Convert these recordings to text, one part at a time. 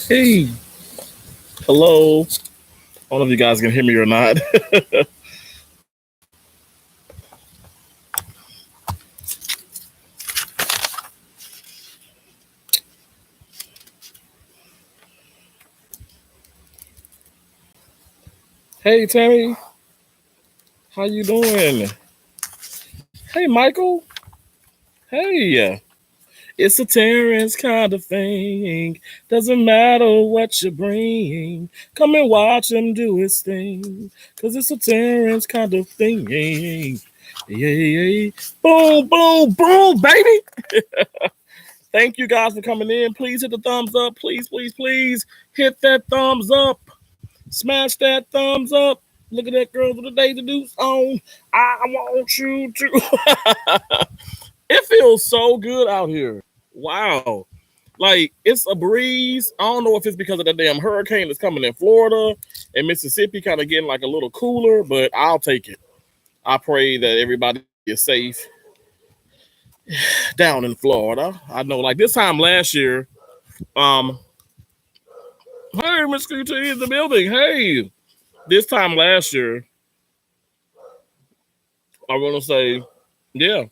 Hey, hello. I don't know if you guys can hear me or not. Hey, Tammy, how you doing? Hey, Michael. Hey, it's a Terrence kind of thing. Doesn't matter what you bring. Come and watch him do his thing. Cause it's a Terrence kind of thing. Yeah. Boom, boom, boom, baby. Thank you guys for coming in. Please hit the thumbs up. Please hit that thumbs up. Smash that thumbs up. Look at that girl with the Daisy Dukes on. I want you to. It feels so good out here. Wow. Like it's a breeze. I don't know if it's because of that damn hurricane that's coming in Florida and Mississippi kind of getting like a little cooler, but I'll take it. I pray that everybody is safe down in Florida. I know like this time last year, um, hey Miss QT in the building. Hey. This time last year, I want to say, yeah,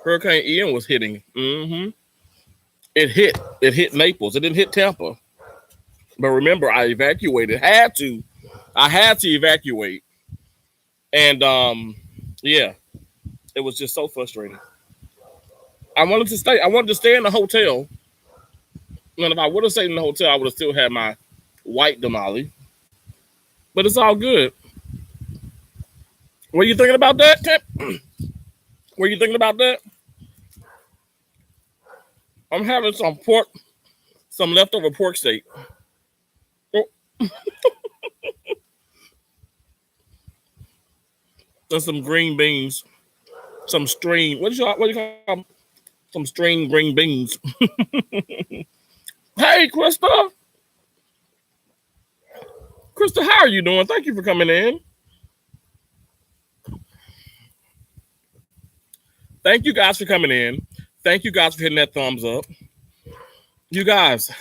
Hurricane Ian was hitting. It hit Naples. It didn't hit Tampa. But remember, I evacuated. I had to evacuate, and yeah, it was just so frustrating. I wanted to stay. I wanted to stay in the hotel. And if I would have stayed in the hotel, I would have still had my white Denali. But it's all good. Were you thinking about that, Tim? Were you thinking about that? I'm having some leftover pork steak. Oh, and some green beans, some string. What do you call them? Some string green beans. Hey, Krista. Krista, how are you doing? Thank you for coming in. Thank you guys for coming in. Thank you guys for hitting that thumbs up. You guys,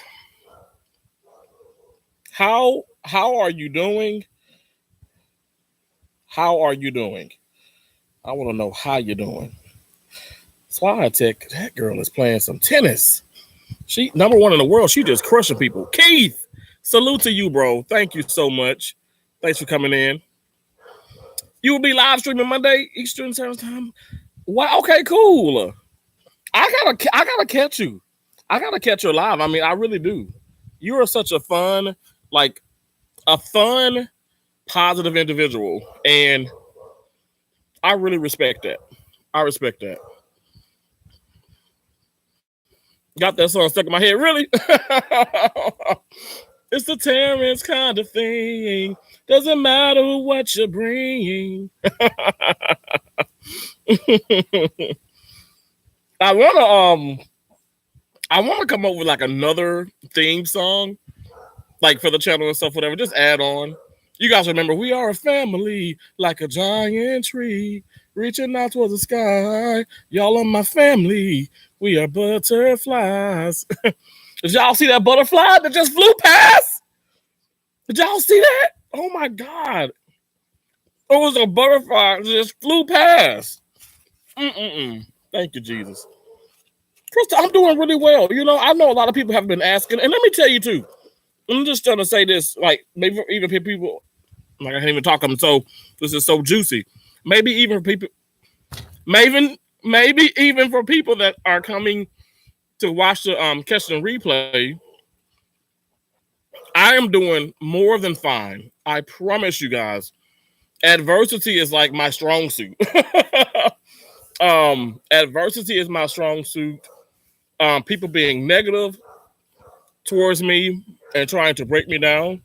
how are you doing? How are you doing? I want to know how you're doing. Slide Tech, that girl is playing some tennis. She number one in the world. She just crushing people. Keith, salute to you, bro. Thank you so much. Thanks for coming in. You will be live streaming Monday Eastern Standard Time. Wow. Okay. Cool. I gotta catch you. I gotta catch you live. I mean, I really do. You are such like a fun, positive individual, and I really respect that. I respect that. Got that song stuck in my head. Really? It's the Terrence kind of thing. Doesn't matter what you bring. I wanna come up with like another theme song, like for the channel and stuff, whatever. Just add on. You guys remember we are a family, like a giant tree, reaching out towards the sky. Y'all are my family. We are butterflies. Did y'all see that butterfly that just flew past? Did y'all see that? Oh my God. It was a butterfly that just flew past. Thank you, Jesus. Krista, I'm doing really well. You know, I know a lot of people have been asking, and let me tell you too. I'm just trying to say this, like maybe even people, like I can't even talk them. So this is so juicy. Maybe even for people, maybe even for people that are coming to watch the catch and replay. I am doing more than fine. I promise you guys. Adversity is like my strong suit. Adversity is my strong suit. People being negative towards me and trying to break me down.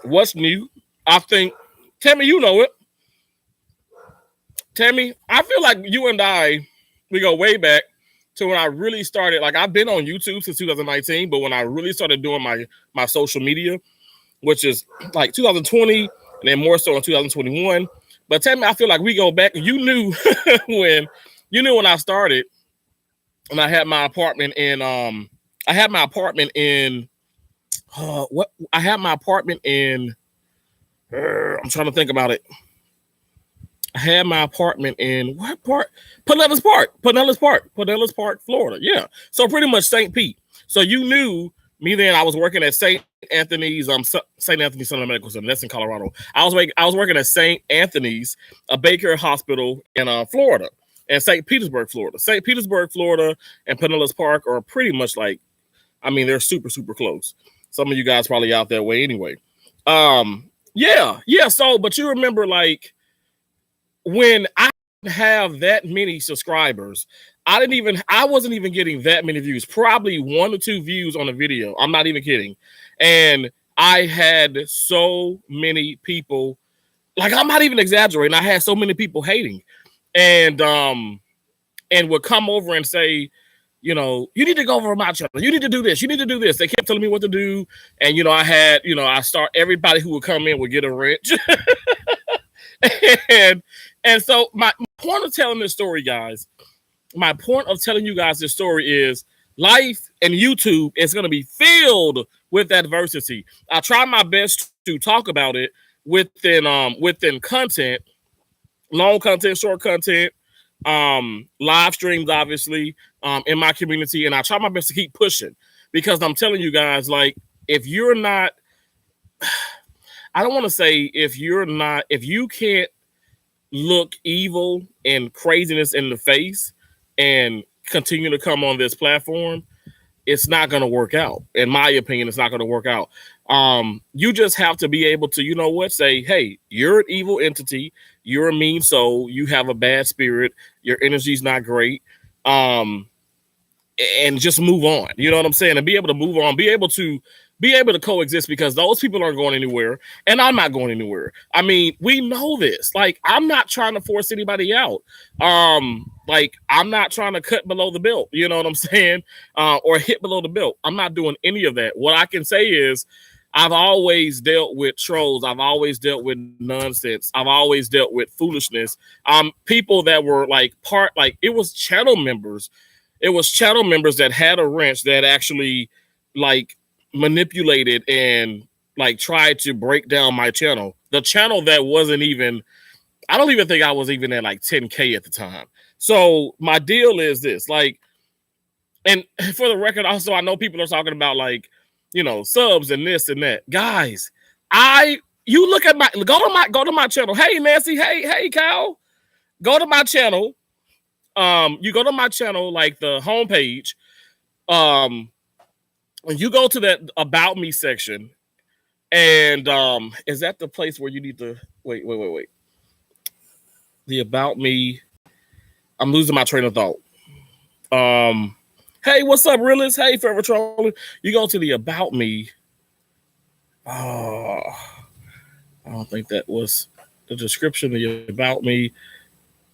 What's new? I think, Tammy, you know it. Tammy, I feel like you and I, we go way back to when I really started. Like I've been on YouTube since 2019, but when I really started doing my social media, which is like 2020, and then more so in 2021. But Tammy, I feel like we go back. You knew when I started, and I had my apartment in what I had my apartment in. I'm trying to think about it. I had my apartment in what part? Pinellas Park, Florida. Yeah. So pretty much St. Pete. So you knew me then. I was working at St. Anthony's, St. Anthony's Son Medical Center. That's in Colorado. I was working at St. Anthony's, a Baker Hospital in Florida, and St. Petersburg, Florida. St. Petersburg, Florida, and Pinellas Park are pretty much like, I mean, they're super, super close. Some of you guys probably out that way anyway. Yeah. So, but you remember like when I have that many subscribers, I wasn't even getting that many views, probably 1 or 2 views on a video. I'm not even kidding. And I had so many people, like I'm not even exaggerating. I had so many people hating and would come over and say, you know, you need to go over my channel. You need to do this. You need to do this. They kept telling me what to do. And, you know, everybody who would come in would get a wrench. and so my point of telling this story, guys, my point of telling you guys this story is life and YouTube is going to be filled with adversity. I try my best to talk about it within content, long content, short content, live streams, obviously, in my community. And I try my best to keep pushing because I'm telling you guys, like, if you're not, I don't want to say if you can't look evil and craziness in the face and continue to come on this platform, it's not going to work out. In my opinion, it's not going to work out. You just have to be able to, you know what, say, hey, you're an evil entity. You're a mean soul. You have a bad spirit. Your energy's not great. And just move on. You know what I'm saying? And be able to move on, be able to coexist because those people aren't going anywhere and I'm not going anywhere. I mean, we know this. Like, I'm not trying to force anybody out. Like, I'm not trying to cut below the belt. You know what I'm saying? Or hit below the belt. I'm not doing any of that. What I can say is I've always dealt with trolls. I've always dealt with nonsense. I've always dealt with foolishness. People that were like it was channel members. It was channel members that had a wrench that actually like manipulated and like tried to break down my channel. The channel that wasn't even, I don't even think I was even at like 10K at the time. So my deal is this, like, and for the record, also, I know people are talking about like, you know, subs and this and that. Guys, you look at go to my channel. Hey, Nancy. Hey, Kyle. Go to my channel. You go to my channel, like the homepage. When you go to that About Me section, and is that the place where you need to wait? The About Me. I'm losing my train of thought. Hey, what's up, Realist? Hey, Forever Trolling. You go to the About Me. Oh, I don't think that was the description of the About Me.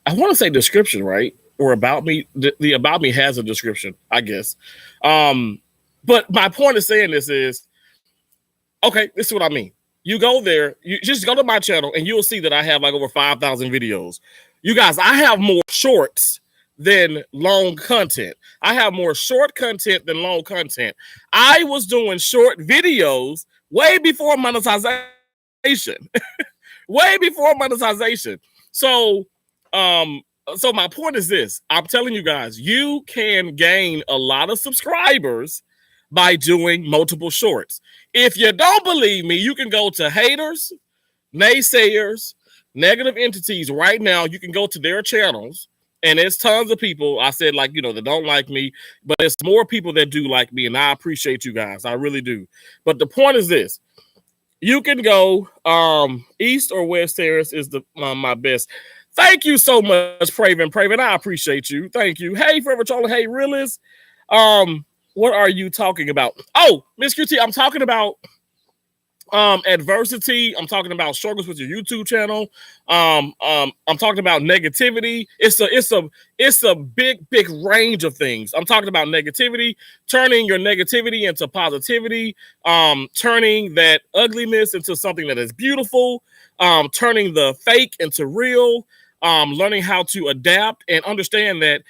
I want to say description, right? Or About Me. The About Me has a description, I guess. But my point of saying this is, okay, this is what I mean. You go there, you just go to my channel, and you'll see that I have like over 5,000 videos. You guys, I have more shorts than long content. I have more short content than long content. I was doing short videos way before monetization. Way before monetization. So my point is this. I'm telling you guys, you can gain a lot of subscribers by doing multiple shorts. If you don't believe me, you can go to haters, naysayers, negative entities right now. You can go to their channels, and there's tons of people, I said, like, you know, that don't like me, but it's more people that do like me, and I appreciate you guys. I really do. But the point is this. You can go East or West Terrace is my best. Thank you so much, Praven. I appreciate you. Thank you. Hey, Forever Trolling. Hey, Realist. What are you talking about? Oh, Miss QT, I'm talking about adversity. I'm talking about struggles with your YouTube channel. I'm talking about negativity. It's a big range of things. I'm talking about negativity, turning your negativity into positivity, turning that ugliness into something that is beautiful, turning the fake into real, learning how to adapt and understand that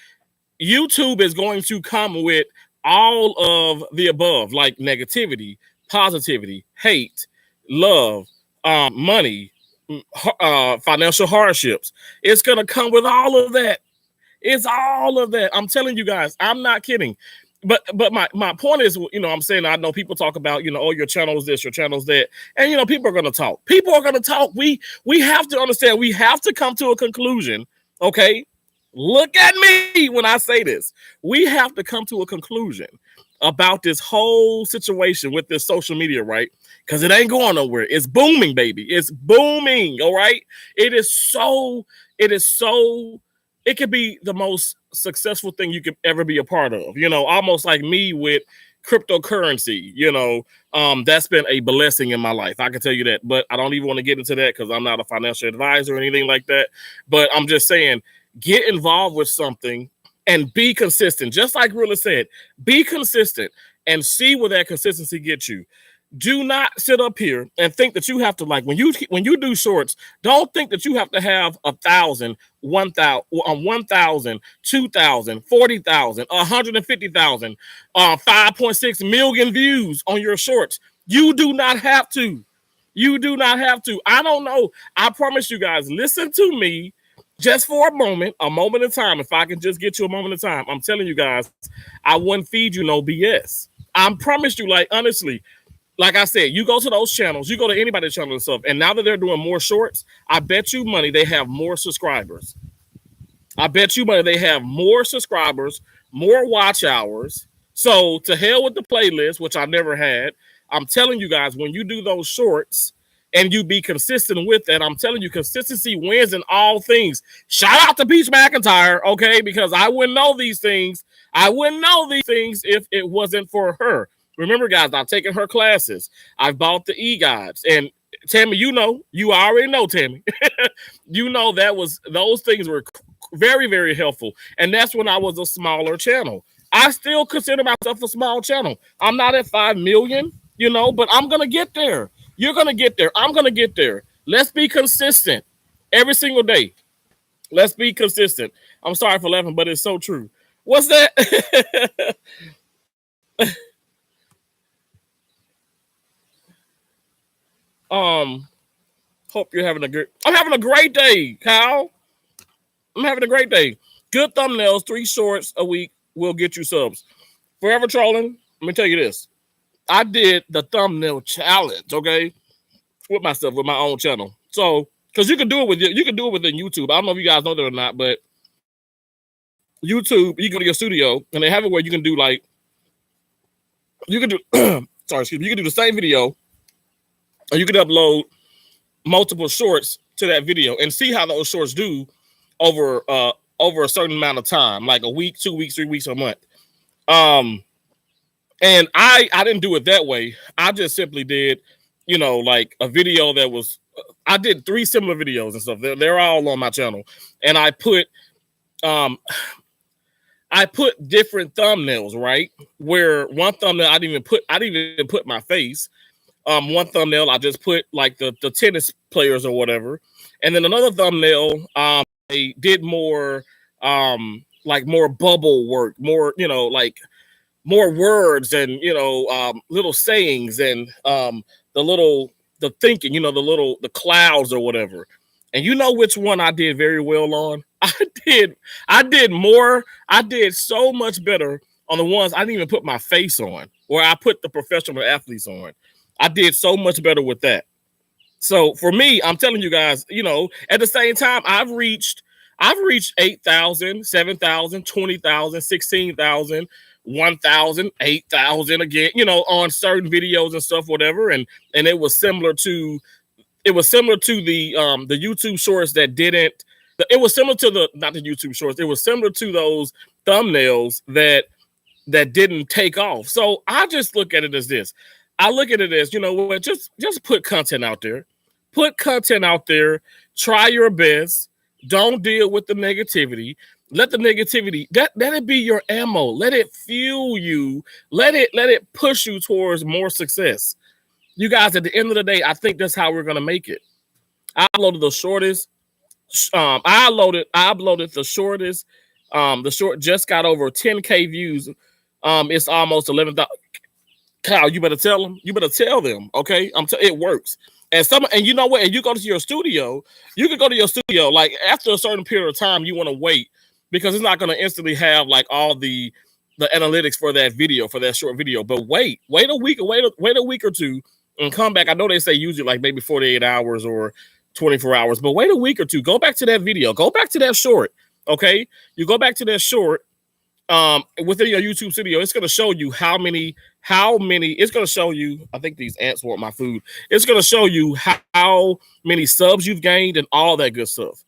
YouTube is going to come with all of the above, like negativity, positivity, hate, love, money, financial hardships. It's gonna come with all of that. It's all of that. I'm telling you guys, I'm not kidding. But my point is, I'm saying, I know people talk about, oh, your channel is this, your channel is that. And people are gonna talk. People are gonna talk. We have to understand, we have to come to a conclusion. Okay. Look at me when I say this. We have to come to a conclusion about this whole situation with this social media, right? Because it ain't going nowhere. It's booming, baby. It's booming. All right. It could be the most successful thing you could ever be a part of, almost like me with cryptocurrency, that's been a blessing in my life. I can tell you that, but I don't even want to get into that because I'm not a financial advisor or anything like that. But I'm just saying, get involved with something and be consistent. Just like Rilla said, be consistent and see where that consistency gets you. Do not sit up here and think that you have to, like, when you do shorts, don't think that you have to have 1,000, 1,000, 2,000, 40,000, 150,000, 5.6 million views on your shorts. You do not have to. You do not have to. I don't know. I promise you guys, listen to me just for a moment in time. If I can just get you a moment in time, I'm telling you guys, I wouldn't feed you no BS. I promise you, like, honestly. Like I said, you go to those channels, you go to anybody's channel and stuff, and now that they're doing more shorts, I bet you money they have more subscribers. I bet you money they have more subscribers, more watch hours. So to hell with the playlist, which I never had. I'm telling you guys, when you do those shorts and you be consistent with that, I'm telling you, consistency wins in all things. Shout out to Peach McIntyre, okay? Because I wouldn't know these things. I wouldn't know these things if it wasn't for her. Remember, guys, I've taken her classes. I've bought the e-guides. And Tammy, you already know, Tammy. Those things were very, very helpful. And that's when I was a smaller channel. I still consider myself a small channel. I'm not at 5 million, but I'm going to get there. You're going to get there. I'm going to get there. Let's be consistent every single day. Let's be consistent. I'm sorry for laughing, but it's so true. What's that? Hope you're having I'm having a great day, Kyle. I'm having a great day. Good thumbnails, 3 shorts a week will get you subs. Forever Trolling, let me tell you this. I did the thumbnail challenge, okay, with myself, with my own channel. So, because you can do it within YouTube. I don't know if you guys know that or not, but YouTube, you go to your studio and they have it where you can do you can do the same video, or you can upload multiple shorts to that video and see how those shorts do over a certain amount of time, like a week, 2 weeks, 3 weeks, a month. And I didn't do it that way. I just simply did, like a video that was, I did 3 similar videos and stuff. They're all on my channel. And I put different thumbnails, right? Where one thumbnail I didn't even put my face. One thumbnail I just put like the tennis players or whatever. And then another thumbnail, I did more like more bubble work, more, like more words and, little sayings and the thinking, the clouds or whatever. And you know which one I did very well on? I did so much better on the ones I didn't even put my face on, where I put the professional athletes on. I did so much better with that. So for me, I'm telling you guys, at the same time, I've reached 8,000, 7,000, 20,000, 16,000, 1,000, 8,000 again, on certain videos and stuff, whatever. And it was similar to the YouTube shorts that didn't. It was similar to not the YouTube shorts. It was similar to those thumbnails that didn't take off. So I just look at it as this. I look at it as, just put content out there. Put content out there. Try your best. Don't deal with the negativity. Let the negativity, let it be your ammo. Let it fuel you. Let it push you towards more success. You guys, at the end of the day, I think that's how we're going to make it. I uploaded the shortest. I uploaded the shortest. The short just got over 10K views. It's almost 11,000. Kyle, you better tell them. You better tell them. Okay, it works. And you know what? And you go to your studio. You can go to your studio like after a certain period of time. You want to wait because it's not going to instantly have like all the analytics for that video, for that short video. But wait a week, wait a week or two, and come back. I know they say usually like maybe 48 hours or 24 hours, but wait a week or two. Go back to that video. Go back to that short. Okay, you go back to that short. Within your YouTube studio, it's going to show you how many. It's going to show you. I think these ants want my food. It's going to show you how many subs you've gained and all that good stuff.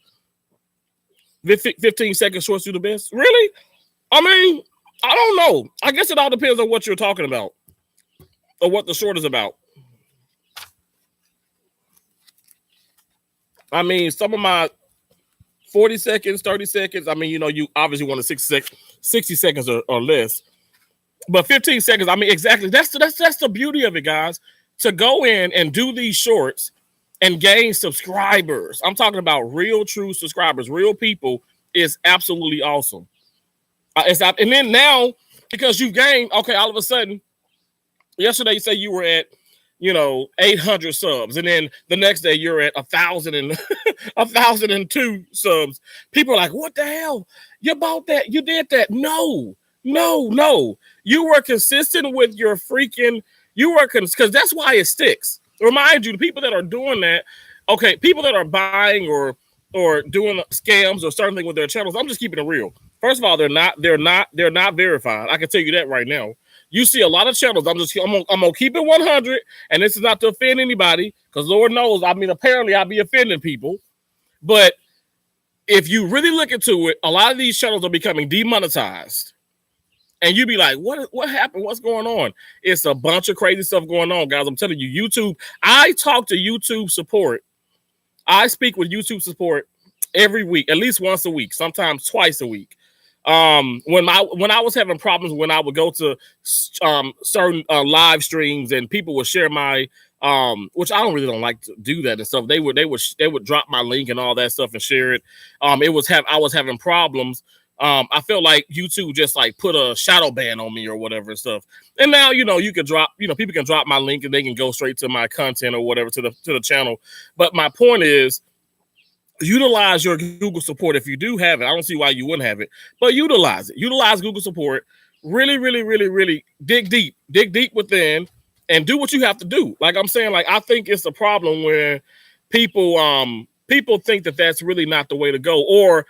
15 second shorts do the best. Really? I mean, I don't know. I guess it all depends on what you're talking about or what the short is about. I mean, some of my 40 seconds, 30 seconds. I mean, you know, you obviously want a 60 seconds or less. But 15 seconds, I mean, exactly. That's the beauty of it, guys. To go in and do these shorts and gain subscribers. I'm talking about real, true subscribers, real people is absolutely awesome. And then now, because you've gained, okay, all of a sudden, yesterday you say you were at, 800 subs, and then the next day you're at 1,002 subs. People are like, "What the hell? You bought that? You did that?" No. You were consistent with your freaking. Because that's why it sticks. Remind you, the people that are doing that, okay, people that are buying or doing scams or certain things with their channels. I'm just keeping it real. First of all, they're not verified. I can tell you that right now. You see a lot of channels. I'm gonna keep it 100, and this is not to offend anybody, because Lord knows, I mean, apparently I'll be offending people. But if you really look into it, a lot of these channels are becoming demonetized, and you be like, "What happened? What's going on?" It's a bunch of crazy stuff going on, guys. I'm telling you, YouTube. I talk to YouTube support. I speak with YouTube support every week, at least once a week, sometimes twice a week. When I was having problems, when I would go to certain live streams and people would share my which I don't like to do that and stuff. They would drop my link and all that stuff and share it. I was having problems. I felt like YouTube just like put a shadow ban on me or whatever and stuff. And now, you can drop, people can drop my link and they can go straight to my content or whatever to the channel. But my point is, utilize your Google support if you do have it. I don't see why you wouldn't have it, but utilize it. Utilize Google support. Really, really, really, really dig deep within and do what you have to do. Like I'm saying, like I think it's a problem where people think that that's really not the way to go, or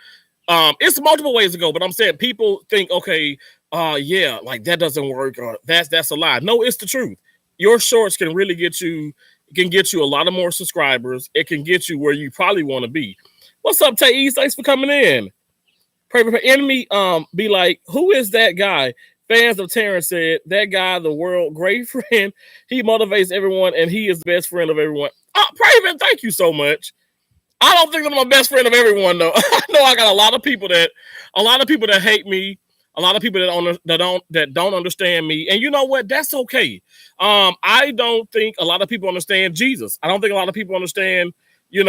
it's multiple ways to go. But I'm saying people think, okay, yeah, like that doesn't work, or that's a lie. No, it's the truth. Your shorts can really get you a lot of more subscribers. It can get you where you probably want to be. What's up, Thais? Thanks for coming in. Pray for enemy. Be like, who is that guy? Fans of Terrence said, that guy, the world great friend. He motivates everyone, and he is the best friend of everyone. Praven, thank you so much. I don't think I'm my best friend of everyone, though. I know I got a lot of people that hate me. A lot of people that don't understand me, and you know what? That's okay. I don't think a lot of people understand Jesus. I don't think a lot of people understand, you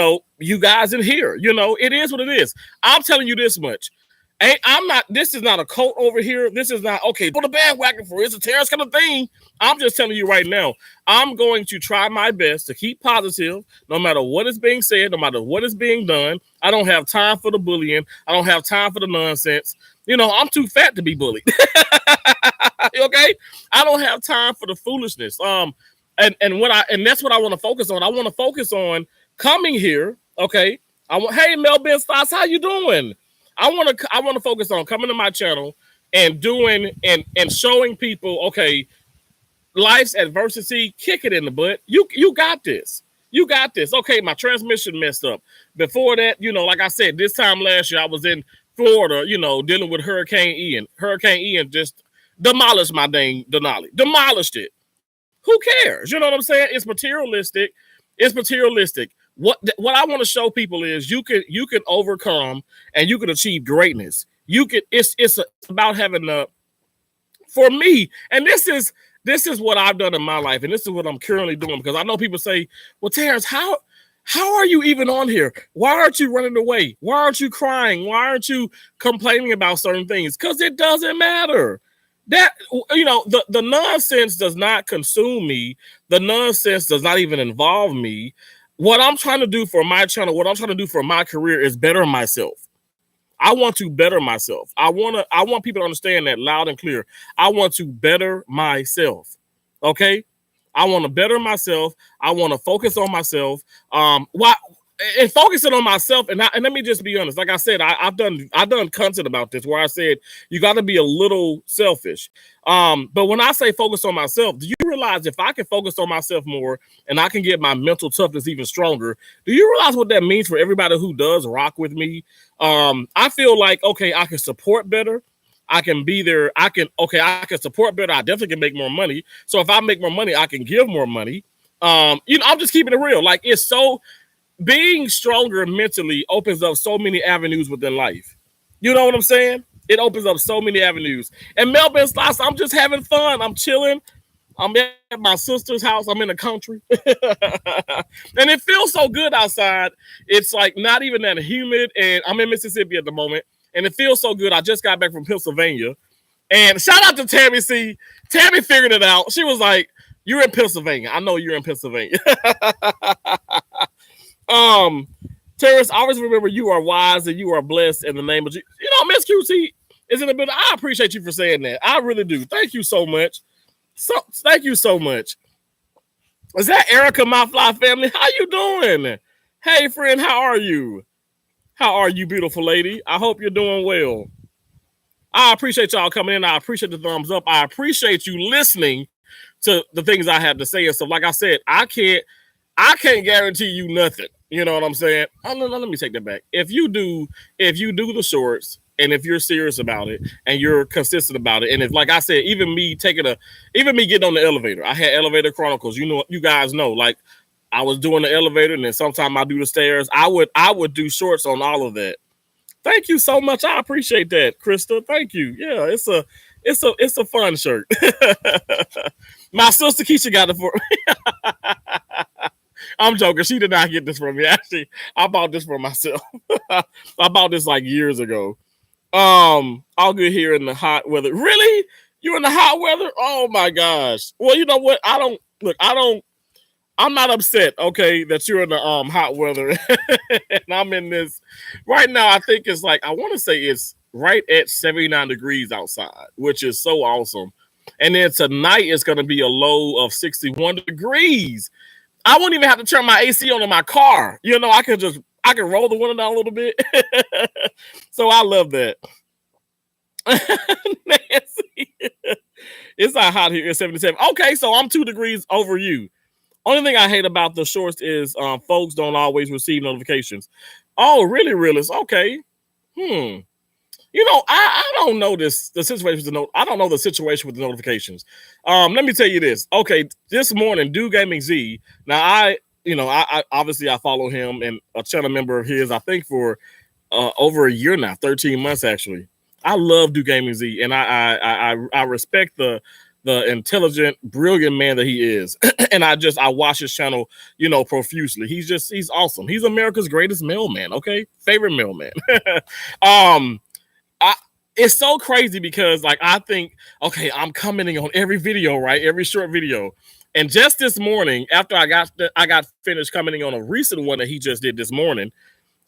guys in here. It is what it is. I'm telling you this much. This is not a cult over here. This is not, okay, put a bandwagon for it. It's a terrorist kind of thing. I'm just telling you right now, I'm going to try my best to keep positive, no matter what is being said, no matter what is being done. I don't have time for the bullying. I don't have time for the nonsense. I'm too fat to be bullied. Okay? I don't have time for the foolishness. And that's what I want to focus on. I want to focus on coming here. Okay. Hey, Mel Ben Stotts, how you doing? I want to focus on coming to my channel and doing and showing people, okay, life's adversity, kick it in the butt. You got this. You got this. Okay, my transmission messed up. Before that, like I said, this time last year I was in Florida, dealing with Hurricane Ian. Hurricane Ian just demolished my dang Denali. Demolished it. Who cares? You know what I'm saying? It's materialistic. It's materialistic. What I want to show people is you can overcome and you can achieve greatness. It's about having for me, and this is what I've done in my life, and this is what I'm currently doing, because I know people say, well, Terrence, how are you even on here? Why aren't you running away? Why aren't you crying? Why aren't you complaining about certain things? Because it doesn't matter. That, you know, the nonsense does not consume me. The nonsense does not even involve me. What I'm trying to do for my channel, what I'm trying to do for my career is better myself. I want to better myself. I want people to understand that loud and clear. I want to better myself. Okay? I want to better myself. I want to focus on myself. Why and focusing on myself, and let me just be honest. Like I said, I've done content about this where I said you got to be a little selfish. But when I say focus on myself, do you realize if I can focus on myself more and I can get my mental toughness even stronger, do you realize what that means for everybody who does rock with me? I feel like, okay, I can support better. I can be there. I can support better. I definitely can make more money. So if I make more money, I can give more money. You know, I'm just keeping it real. Like, it's so, being stronger mentally opens up so many avenues within life. You know what I'm saying? It opens up so many avenues. And Melvin Slots, I'm just having fun. I'm chilling. I'm at my sister's house. I'm in the country. And it feels so good outside. It's like not even that humid. And I'm in Mississippi at the moment. And it feels so good. I just got back from Pennsylvania. And shout out to Tammy C. Tammy figured it out. She was like, "You're in Pennsylvania. I know you're in Pennsylvania." Terrence, always remember you are wise and you are blessed in the name of Jesus. You know, Miss QT is in the building. I appreciate you for saying that. I really do. Thank you so much. Thank you so much. Is that Erica, my fly family? How you doing? Hey, friend, how are you? How are you, beautiful lady? I hope you're doing well. I appreciate y'all coming in. I appreciate the thumbs up. I appreciate you listening to the things I have to say and stuff. Like I said, I can't guarantee you nothing. You know what I'm saying? Oh, no, let me take that back. If you do the shorts, and if you're serious about it and you're consistent about it, and if, like I said, even me getting on the elevator, I had Elevator Chronicles. You know, you guys know, like I was doing the elevator, and then sometimes I do the stairs. I would do shorts on all of that. Thank you so much. I appreciate that, Krista. Thank you. Yeah, it's a fun shirt. My sister Keisha got it for me. I'm joking. She did not get this from me. Actually, I bought this for myself. I bought this like years ago. All good here in the hot weather. Really? You in the hot weather? Oh my gosh. Well, you know what? I'm not upset, okay, that you're in the hot weather. And I'm in this right now. I think it's like, I want to say it's right at 79 degrees outside, which is so awesome. And then tonight it's going to be a low of 61 degrees. I won't even have to turn my AC on in my car. You know, I can roll the window down a little bit. So I love that. Nancy, it's not hot here. It's 77. Okay, so I'm 2 degrees over you. Only thing I hate about the shorts is folks don't always receive notifications. Oh, really, realist? Okay. You know, I don't know the situation with I don't know the situation with the notifications. Let me tell you this. Okay, this morning, Do Gaming Z. Now I obviously I follow him and a channel member of his, I think for over a year now, 13 months actually. I love Do Gaming Z, and I respect the intelligent, brilliant man that he is. And I watch his channel, you know, profusely. He's awesome. He's America's greatest mailman. Okay, favorite mailman. It's so crazy because, like, I think, okay, I'm commenting on every video, right? Every short video. And just this morning, after I got finished commenting on a recent one that he just did this morning,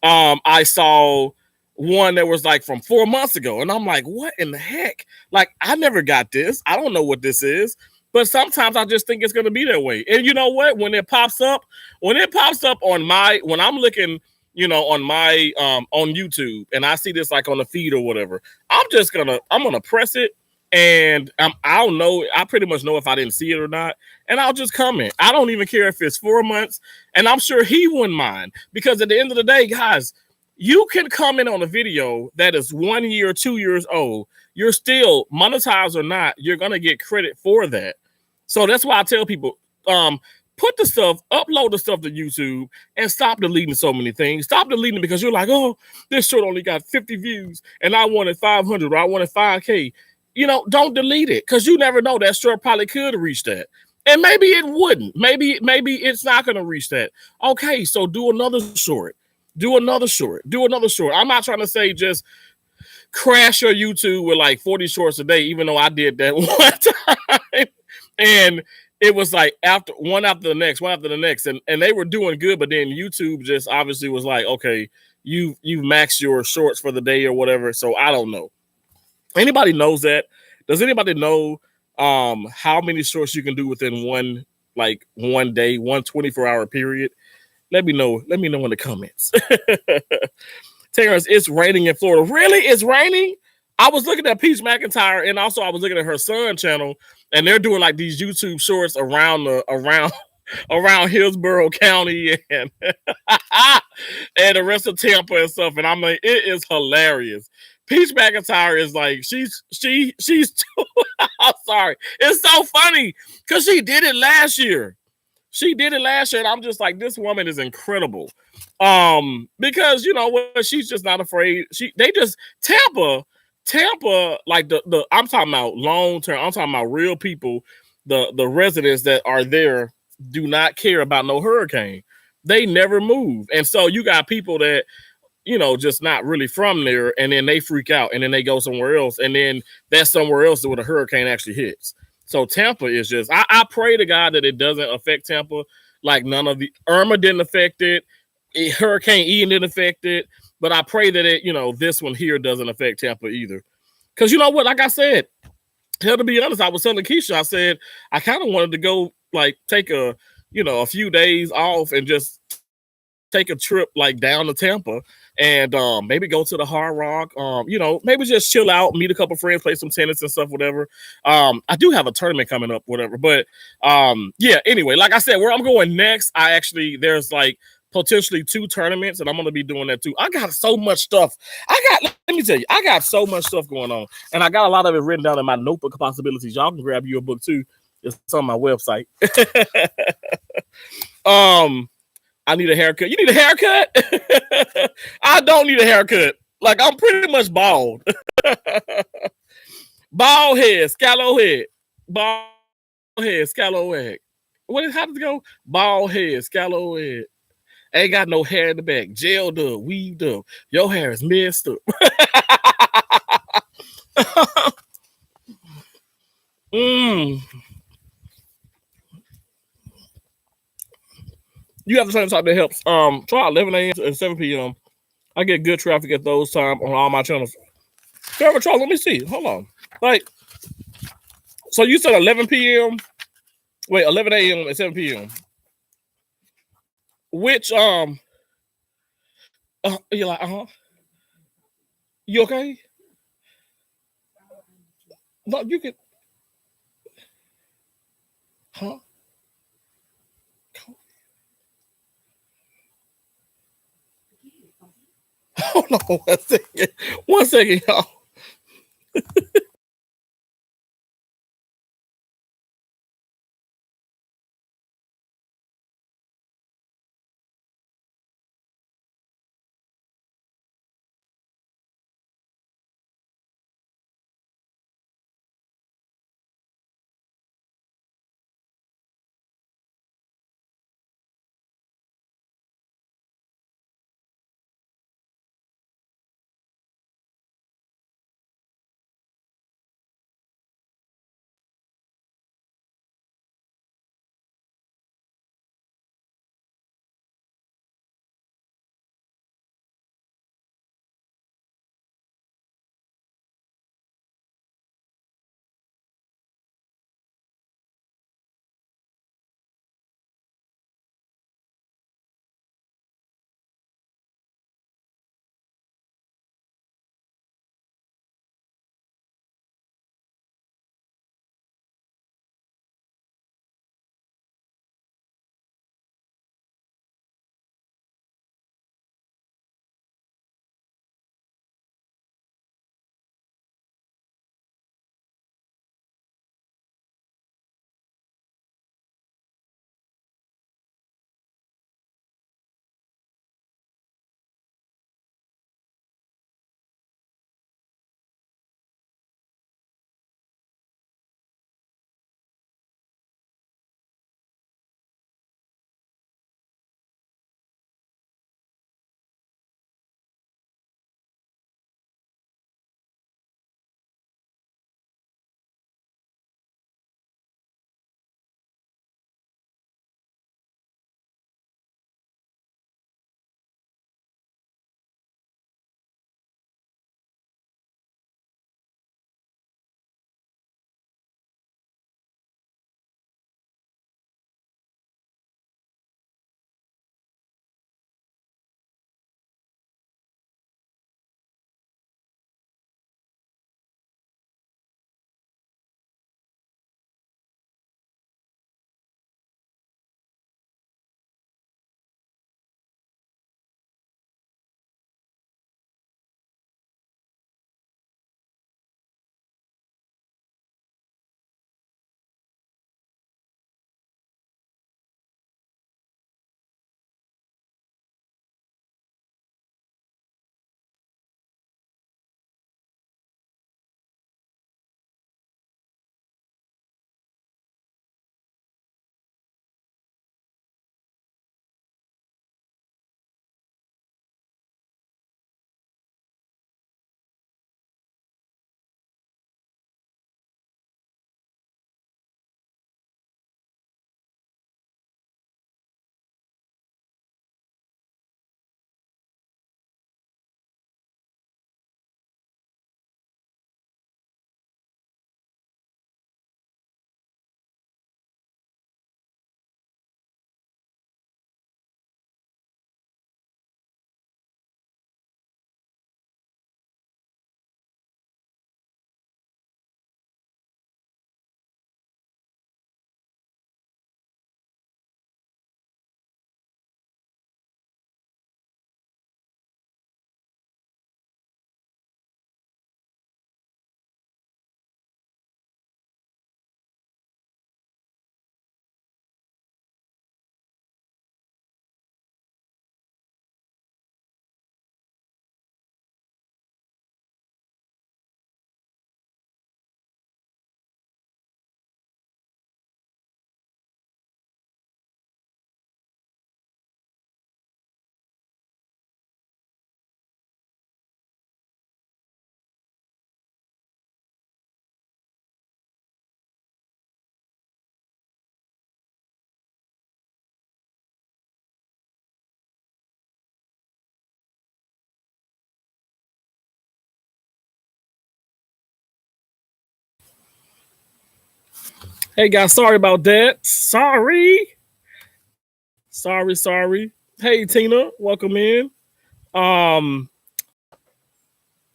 I saw one that was like from 4 months ago. And I'm like, what in the heck? Like, I never got this. I don't know what this is. But sometimes I just think it's going to be that way. And you know what? When it pops up on when I'm looking, you know, on my on YouTube, and I see this like on the feed or whatever, I'm gonna press it, and I'll know. I pretty much know if I didn't see it or not, and I'll just comment. I don't even care if it's 4 months, and I'm sure he wouldn't mind, because at the end of the day, guys, you can comment on a video that is 1 year, 2 years old. You're still monetized or not, you're gonna get credit for that. So that's why I tell people, put the stuff, upload the stuff to YouTube, and stop deleting so many things. Stop deleting because you're like, oh, this short only got 50 views, and I wanted 500, or I wanted 5K. You know, don't delete it, because you never know, that short probably could reach that. And maybe it wouldn't. Maybe it's not going to reach that. Okay, so do another short. Do another short. Do another short. I'm not trying to say just crash your YouTube with like 40 shorts a day, even though I did that one time. And it was like after the next, one after the next. And they were doing good, but then YouTube just obviously was like, okay, you've maxed your shorts for the day or whatever. So I don't know. Anybody knows that? Does anybody know how many shorts you can do within one day, 1 24-hour period? Let me know. Let me know in the comments. Terrence, it's raining in Florida. Really? It's raining? I was looking at Peach McIntyre, and also I was looking at her son channel, and they're doing like these YouTube shorts around Hillsborough County and and the rest of Tampa and stuff. And I'm like, it is hilarious. Peach McIntyre is like, she's I'm sorry. It's so funny because she did it last year. She did it last year, and I'm just like, this woman is incredible. Because you know what, she's just not afraid. Tampa, like the I'm talking about long term, I'm talking about real people, the residents that are there do not care about no hurricane. They never move. And so you got people that, just not really from there, and then they freak out and then they go somewhere else, and then that's somewhere else where the hurricane actually hits. So Tampa is just, I pray to God that it doesn't affect Tampa. Like none of the Irma didn't affect it. Hurricane Ian didn't affect it. But I pray that this one here doesn't affect Tampa either. Because you know what? Like I said, hell, to be honest, I was telling Keisha, I said, I kind of wanted to go like take a few days off and just take a trip like down to Tampa and maybe go to the Hard Rock. Maybe just chill out, meet a couple friends, play some tennis and stuff, whatever. I do have a tournament coming up, whatever. But yeah, anyway, like I said, where I'm going next, there's like potentially 2 tournaments, and I'm gonna be doing that too. I got so much stuff. Let me tell you, I got so much stuff going on, and I got a lot of it written down in my notebook of possibilities. Y'all can grab you a book too. It's on my website. I need a haircut. You need a haircut? I don't need a haircut. Like, I'm pretty much bald. Bald head, scallow head. Bald head, scallow head. How does it go? Bald head, scallow head. Ain't got no hair in the back. Gelled up, weaved up. Your hair is messed up. You have the same type that helps. Try 11 a.m. and 7 p.m. I get good traffic at those times on all my channels. Trevor, try. Let me see. Hold on. Like, so you said 11 p.m. Wait, 11 a.m. and 7 p.m. Which you're like, you okay? No, you can, huh? Hold on 1 second. 1 second, y'all. Hey guys, sorry about that. Sorry. Hey Tina, welcome in. Um,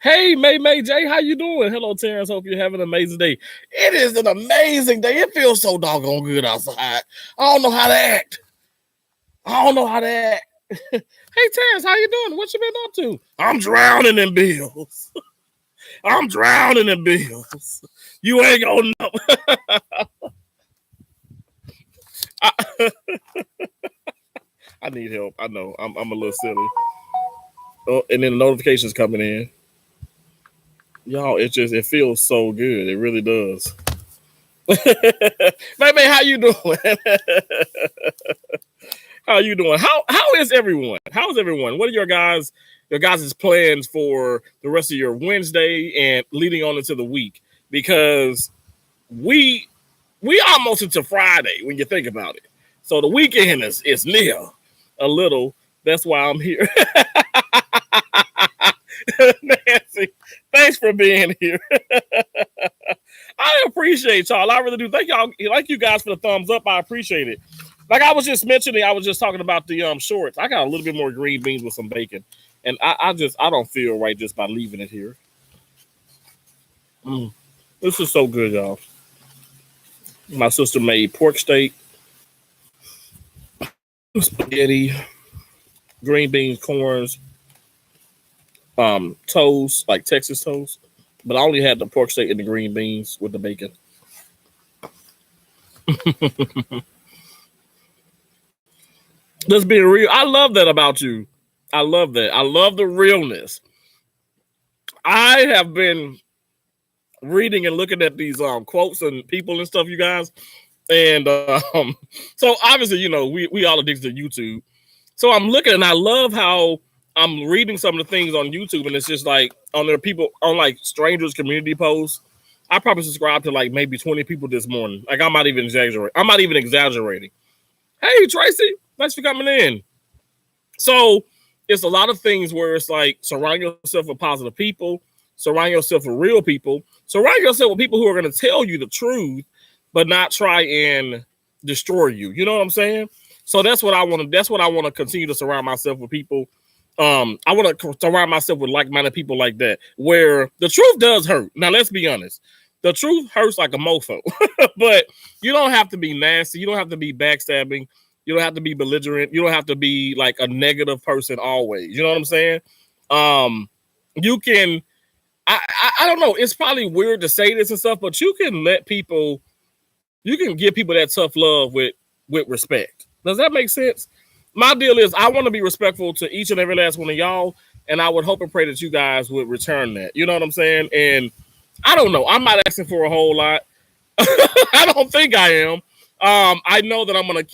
hey May J, how you doing? Hello Terrence, hope you're having an amazing day. It is an amazing day. It feels so doggone good outside. I don't know how to act. Hey Terrence, how you doing? What you been up to? I'm drowning in bills. I'm drowning in bills. You ain't gonna know. I need help. I know. I'm a little silly. Oh, and then the notifications coming in. Y'all, it feels so good. It really does. Baby, how you doing? How you doing? How is everyone? How's everyone? What are your guys' plans for the rest of your Wednesday and leading on into the week? Because we almost into Friday when you think about it. So the weekend is near a little. That's why I'm here. Nancy, thanks for being here. I appreciate y'all. I really do. Thank y'all. Like you guys for the thumbs up. I appreciate it. Like I was just mentioning, I was just talking about the shorts. I got a little bit more green beans with some bacon, and I don't feel right just by leaving it here. This is so good, y'all. My sister made pork steak, spaghetti, green beans, corns, toast, like Texas toast. But I only had the pork steak and the green beans with the bacon. Just being real. I love that about you. I love that. I love the realness. I have been reading and looking at these quotes and people and stuff, you guys. And so obviously, you know, we all addicted to YouTube. So I'm looking and I love how I'm reading some of the things on YouTube, and it's just like on there people on like strangers community posts. I probably subscribed to like maybe 20 people this morning. Like I'm not even exaggerating. Hey Tracy, thanks for coming in. So it's a lot of things where it's like surround yourself with positive people, surround yourself with real people, surround yourself with people who are going to tell you the truth, but not try and destroy you. You know what I'm saying? So that's what I want to. That's what I want to continue to surround myself with people. I want to surround myself with like-minded people like that, where the truth does hurt. Now let's be honest, the truth hurts like a mofo, but you don't have to be nasty. You don't have to be backstabbing. You don't have to be belligerent. You don't have to be like a negative person always. You know what I'm saying? You can. I don't know. It's probably weird to say this and stuff, but you can let people. You can give people that tough love with respect. Does that make sense? My deal is I want to be respectful to each and every last one of y'all, and I would hope and pray that you guys would return that. You know what I'm saying? And I don't know. I'm not asking for a whole lot. I don't think I am. I know that I'm gonna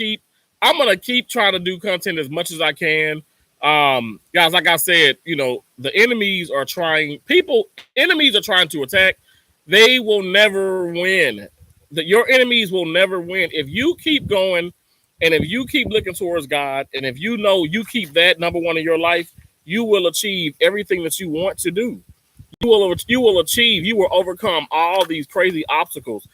keep trying to do content as much as I can. Guys, like I said, you know, the enemies are trying to attack. They will never win. Your enemies will never win. If you keep going and if you keep looking towards God, and if you know you keep that number one in your life, you will achieve everything that you want to do. You will overcome all these crazy obstacles.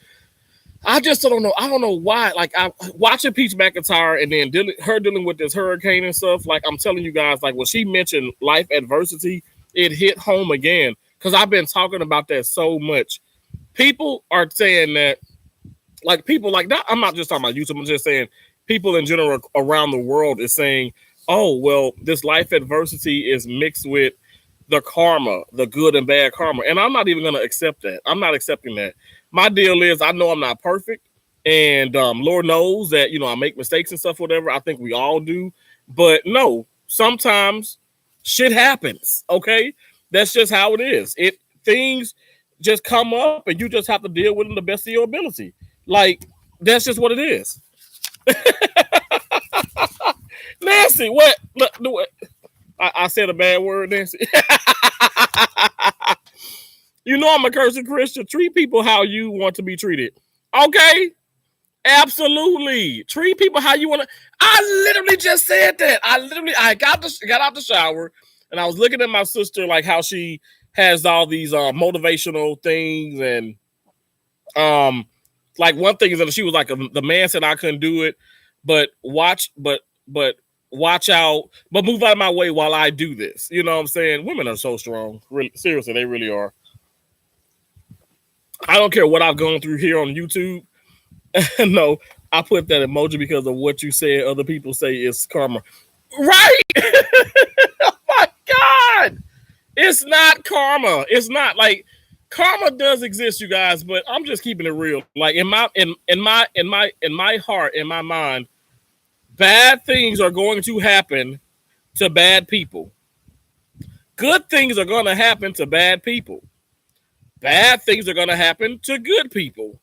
I just don't know. I don't know why. Like I watching Peach McIntyre and then dealing with this hurricane and stuff. Like I'm telling you guys, like when she mentioned life adversity, it hit home again. Because I've been talking about that so much. People are saying that, like people like that. I'm not just talking about YouTube. I'm just saying people in general around the world is saying, oh, well, this life adversity is mixed with the karma, the good and bad karma. And I'm not even going to accept that. I'm not accepting that. My deal is I know I'm not perfect. And Lord knows that, you know, I make mistakes and stuff, whatever. I think we all do. But no, sometimes shit happens. Okay. That's just how it is. Things just come up and you just have to deal with them the best of your ability. Like, that's just what it is. Nancy, what? Look, I said a bad word, Nancy. You know I'm a cursing Christian. Treat people how you want to be treated. Okay? Absolutely. Treat people how you want to. I literally just said that. I got out the shower and I was looking at my sister, like how she has all these motivational things and Like one thing is that she was like, the man said I couldn't do it, but watch out, but move out of my way while I do this. You know what I'm saying? Women are so strong. Really, seriously, they really are. I don't care what I've gone through here on YouTube. No, I put that emoji because of what you said. Other people say it's karma. Right? Oh my God. It's not karma. It's not like karma does exist, you guys, but I'm just keeping it real. Like in my heart, in my mind, bad things are going to happen to bad people. Good things are going to happen to bad people. Bad things are going to happen to good people.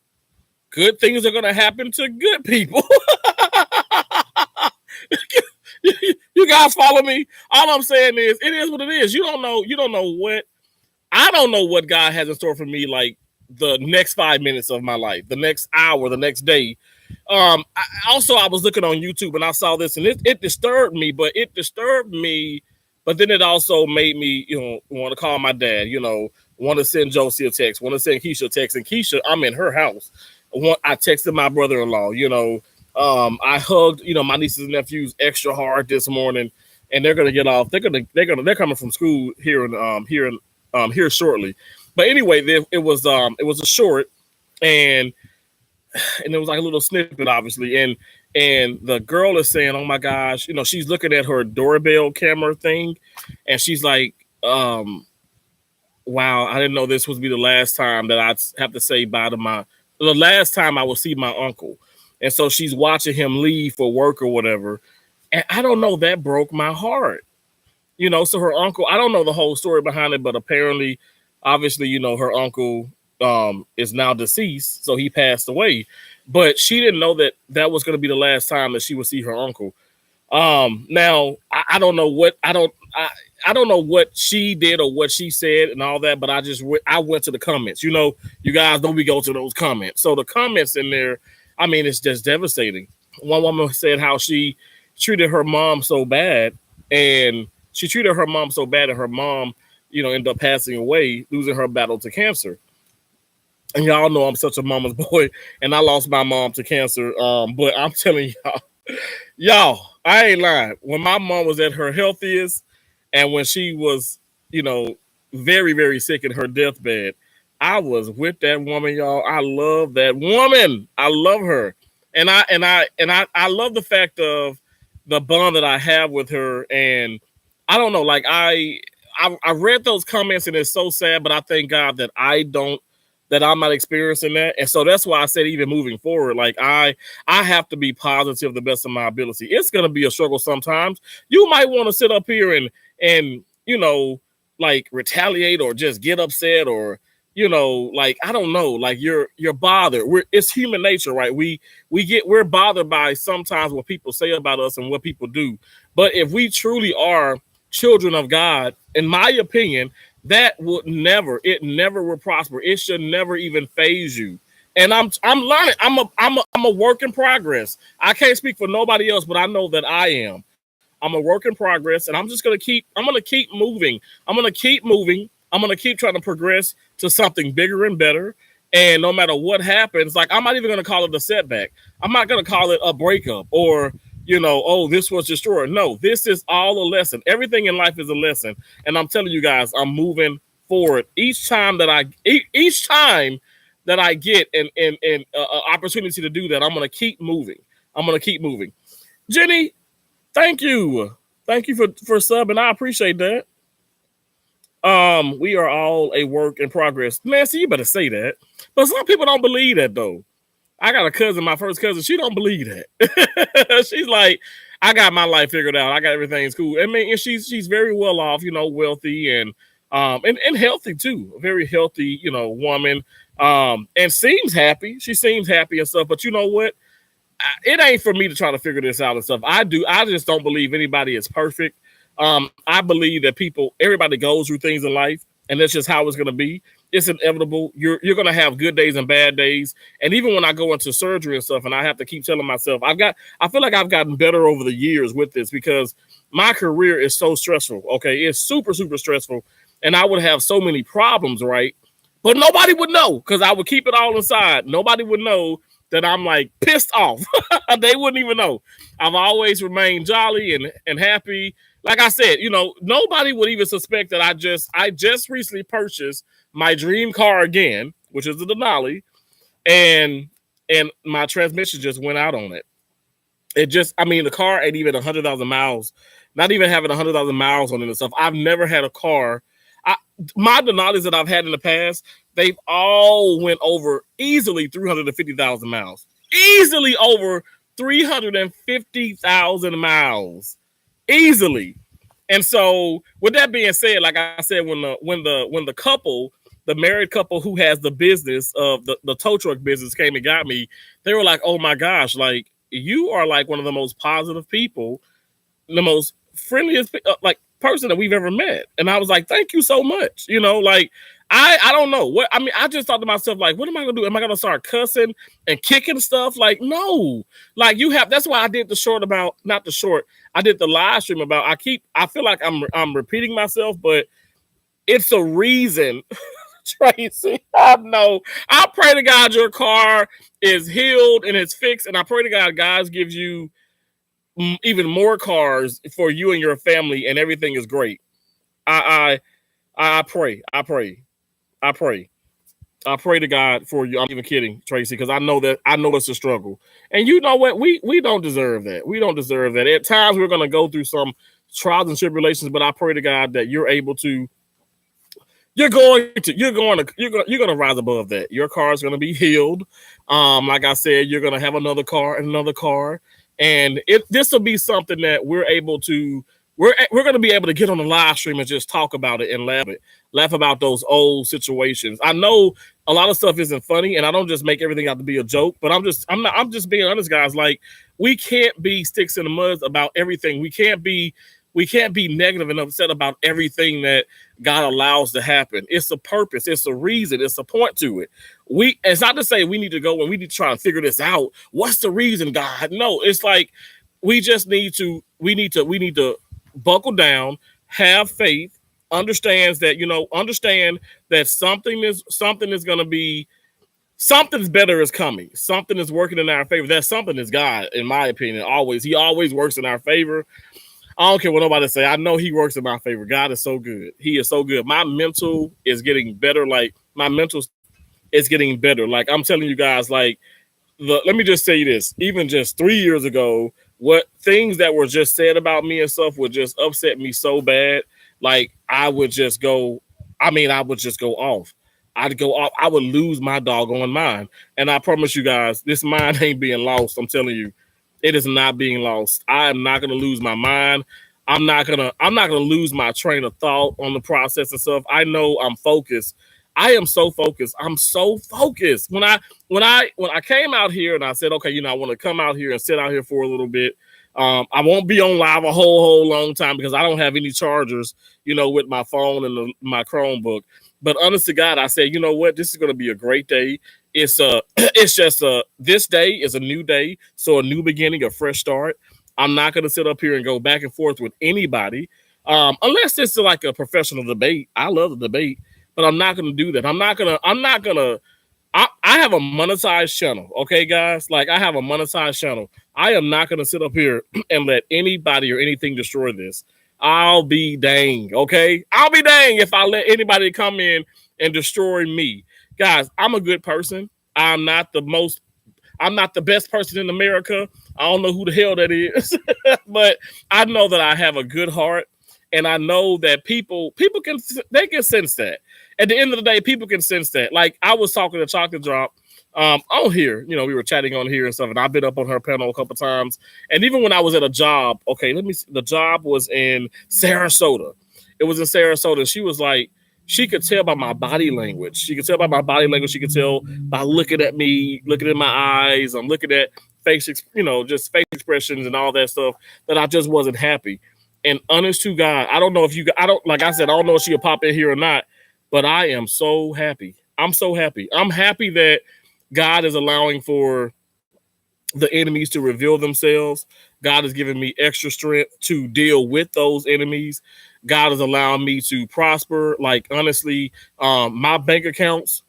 Good things are going to happen to good people. You guys follow me? All I'm saying is, it is what it is. You don't know. You don't know what. I don't know what God has in store for me. Like the next 5 minutes of my life, the next hour, the next day. I was looking on YouTube and I saw this, and it disturbed me. But it disturbed me. But then it also made me, want to call my dad. Want to send Josie a text. Want to send Keisha a text. And Keisha, I'm in her house. I texted my brother-in-law. I hugged, my nieces and nephews extra hard this morning, and they're gonna get off. They're coming from school here shortly. But anyway, it was a short, and it was like a little snippet, obviously, and the girl is saying, "Oh my gosh," she's looking at her doorbell camera thing, and she's like, "Wow, I didn't know this would be the last time that I'd have to say bye to the last time I will see my uncle." And so she's watching him leave for work or whatever. And I don't know, that broke my heart. So her uncle, I don't know the whole story behind it, but apparently, obviously, her uncle is now deceased. So he passed away. But she didn't know that was going to be the last time that she would see her uncle. Now, I don't know what, I don't know what she did or what she said and all that, but I went to the comments. You guys know we go to those comments. So the comments in there, I mean, it's just devastating. One woman said how she treated her mom so bad, and her mom, ended up passing away, losing her battle to cancer. And y'all know I'm such a mama's boy, and I lost my mom to cancer. But I'm telling y'all, I ain't lying. When my mom was at her healthiest, and when she was, very, very sick in her deathbed, I was with that woman, y'all. I love that woman. I love her. And I love the fact of the bond that I have with her. And I don't know, like I read those comments and it's so sad, but I thank God that I'm not experiencing that. And so that's why I said, even moving forward, like I have to be positive the best of my ability. It's going to be a struggle sometimes. You might want to sit up here and like retaliate or just get upset, or like, I don't know, like you're bothered. It's human nature, right? We're bothered by sometimes what people say about us and what people do. But if we truly are children of God, in my opinion, that it never will prosper. It should never even phase you. And I'm learning. I'm a work in progress. I can't speak for nobody else, but I know that I am. I'm a work in progress, and I'm gonna keep moving. I'm gonna keep moving. I'm going to keep trying to progress to something bigger and better. And no matter what happens, like, I'm not even going to call it a setback. I'm not going to call it a breakup or, oh, this was destroyed. No, this is all a lesson. Everything in life is a lesson. And I'm telling you guys, I'm moving forward. Each time that I get an opportunity to do that, I'm going to keep moving. Jenny, thank you. Thank you for subbing. I appreciate that. We are all a work in progress. Nancy, you better say that. But some people don't believe that, though. I got a cousin, my first cousin. She don't believe that. She's like, I got my life figured out. I got everything's cool. I mean, and she's very well off, wealthy and healthy too. A very healthy, woman. And seems happy. She seems happy and stuff. But you know what? It ain't for me to try to figure this out and stuff. I just don't believe anybody is perfect. I believe that everybody goes through things in life, and that's just how it's going to be. It's inevitable. You're going to have good days and bad days. And even when I go into surgery and stuff, and I have to keep telling myself, I feel like I've gotten better over the years with this, because my career is so stressful. Okay. It's super, super stressful. And I would have so many problems, right? But nobody would know because I would keep it all inside. Nobody would know that I'm like pissed off. They wouldn't even know. I've always remained jolly and happy. Like I said, nobody would even suspect that I just recently purchased my dream car again, which is the Denali, and my transmission just went out on it. The car ain't even 100,000 miles, not even having 100,000 miles on it and stuff. I've never had a car. My Denalis that I've had in the past, they've all went over easily 350,000 miles. Easily over 350,000 miles. Easily. And so, with that being said, like I said, when the couple, the married couple who has the business of the tow truck business came and got me, they were like, "Oh my gosh, like you are like one of the most positive people, the most friendliest like person that we've ever met." And I was like, "Thank you so much." Like I don't know what I mean. I just thought to myself, like, what am I gonna do? Am I gonna start cussing and kicking stuff? Like, no. Like that's why I did the short about not the short. I did the live stream about I feel like I'm repeating myself, but it's a reason. Tracy, I know. I pray to God your car is healed and it's fixed, and I pray to God gives you even more cars for you and your family, and everything is great. I pray to God for you. I'm even kidding, Tracy, because I know it's a struggle, and you know what? We don't deserve that. We don't deserve that. At times we're gonna go through some trials and tribulations, but I pray to God that you're able to. You're going to rise above that. Your car is going to be healed. Like I said, you're going to have another car and another car, and this will be something that we're going to be able to get on the live stream and just talk about it and laugh about those old situations. I know a lot of stuff isn't funny, and I don't just make everything out to be a joke, but I'm just being honest, guys. Like, we can't be sticks in the mud about everything. We can't be negative and upset about everything that God allows to happen. It's a purpose. It's a reason. It's a point to it. It's not to say we need to go and we need to try and figure this out. What's the reason, God? No, it's like we need to buckle down, have faith, understand that something's better is coming. Something is working in our favor. That something is God, in my opinion. He always works in our favor. I don't care what nobody say. I know he works in my favor. God is so good. He is so good. My mental is getting better. Like, my mental is getting better. Like, I'm telling you guys, like, let me just say this. Even just 3 years ago, what things that were just said about me and stuff would just upset me so bad. Like, I would just go off. I'd go off. I would lose my doggone mind. And I promise you guys, this mind ain't being lost. I'm telling you. It is not being lost. I am not going to lose my mind. I'm not gonna lose my train of thought on the process and stuff. I know I'm focused. I am so focused. I'm so focused. When I came out here and I said, okay, I want to come out here and sit out here for a little bit. I won't be on live a whole long time because I don't have any chargers, with my phone and my Chromebook. But honest to God, I said, you know what? This is going to be a great day. It's just this day is a new day. So a new beginning, a fresh start. I'm not going to sit up here and go back and forth with anybody. Unless it's like a professional debate. I love the debate, but I'm not going to do that. I have a monetized channel. Okay, guys, like I have a monetized channel. I am not going to sit up here and let anybody or anything destroy this. I'll be dang. Okay. I'll be dang if I let anybody come in and destroy me. Guys, I'm a good person. I'm not the best person in America. I don't know who the hell that is, but I know that I have a good heart, and I know that people can sense that. At the end of the day, people can sense that. Like, I was talking to Chocolate Drop on here. We were chatting on here and stuff, and I've been up on her panel a couple times. And even when I was at a job, the job was in Sarasota. It was in Sarasota. She was like, she could tell by my body language. She could tell by my body language. She could tell by looking at me, looking in my eyes. I'm looking at just face expressions and all that stuff, that I just wasn't happy. And honest to God, I don't know if I don't know if she'll pop in here or not, but I am so happy. I'm so happy. I'm happy that God is allowing for the enemies to reveal themselves. God has given me extra strength to deal with those enemies. God has allowed me to prosper. Like honestly, my bank accounts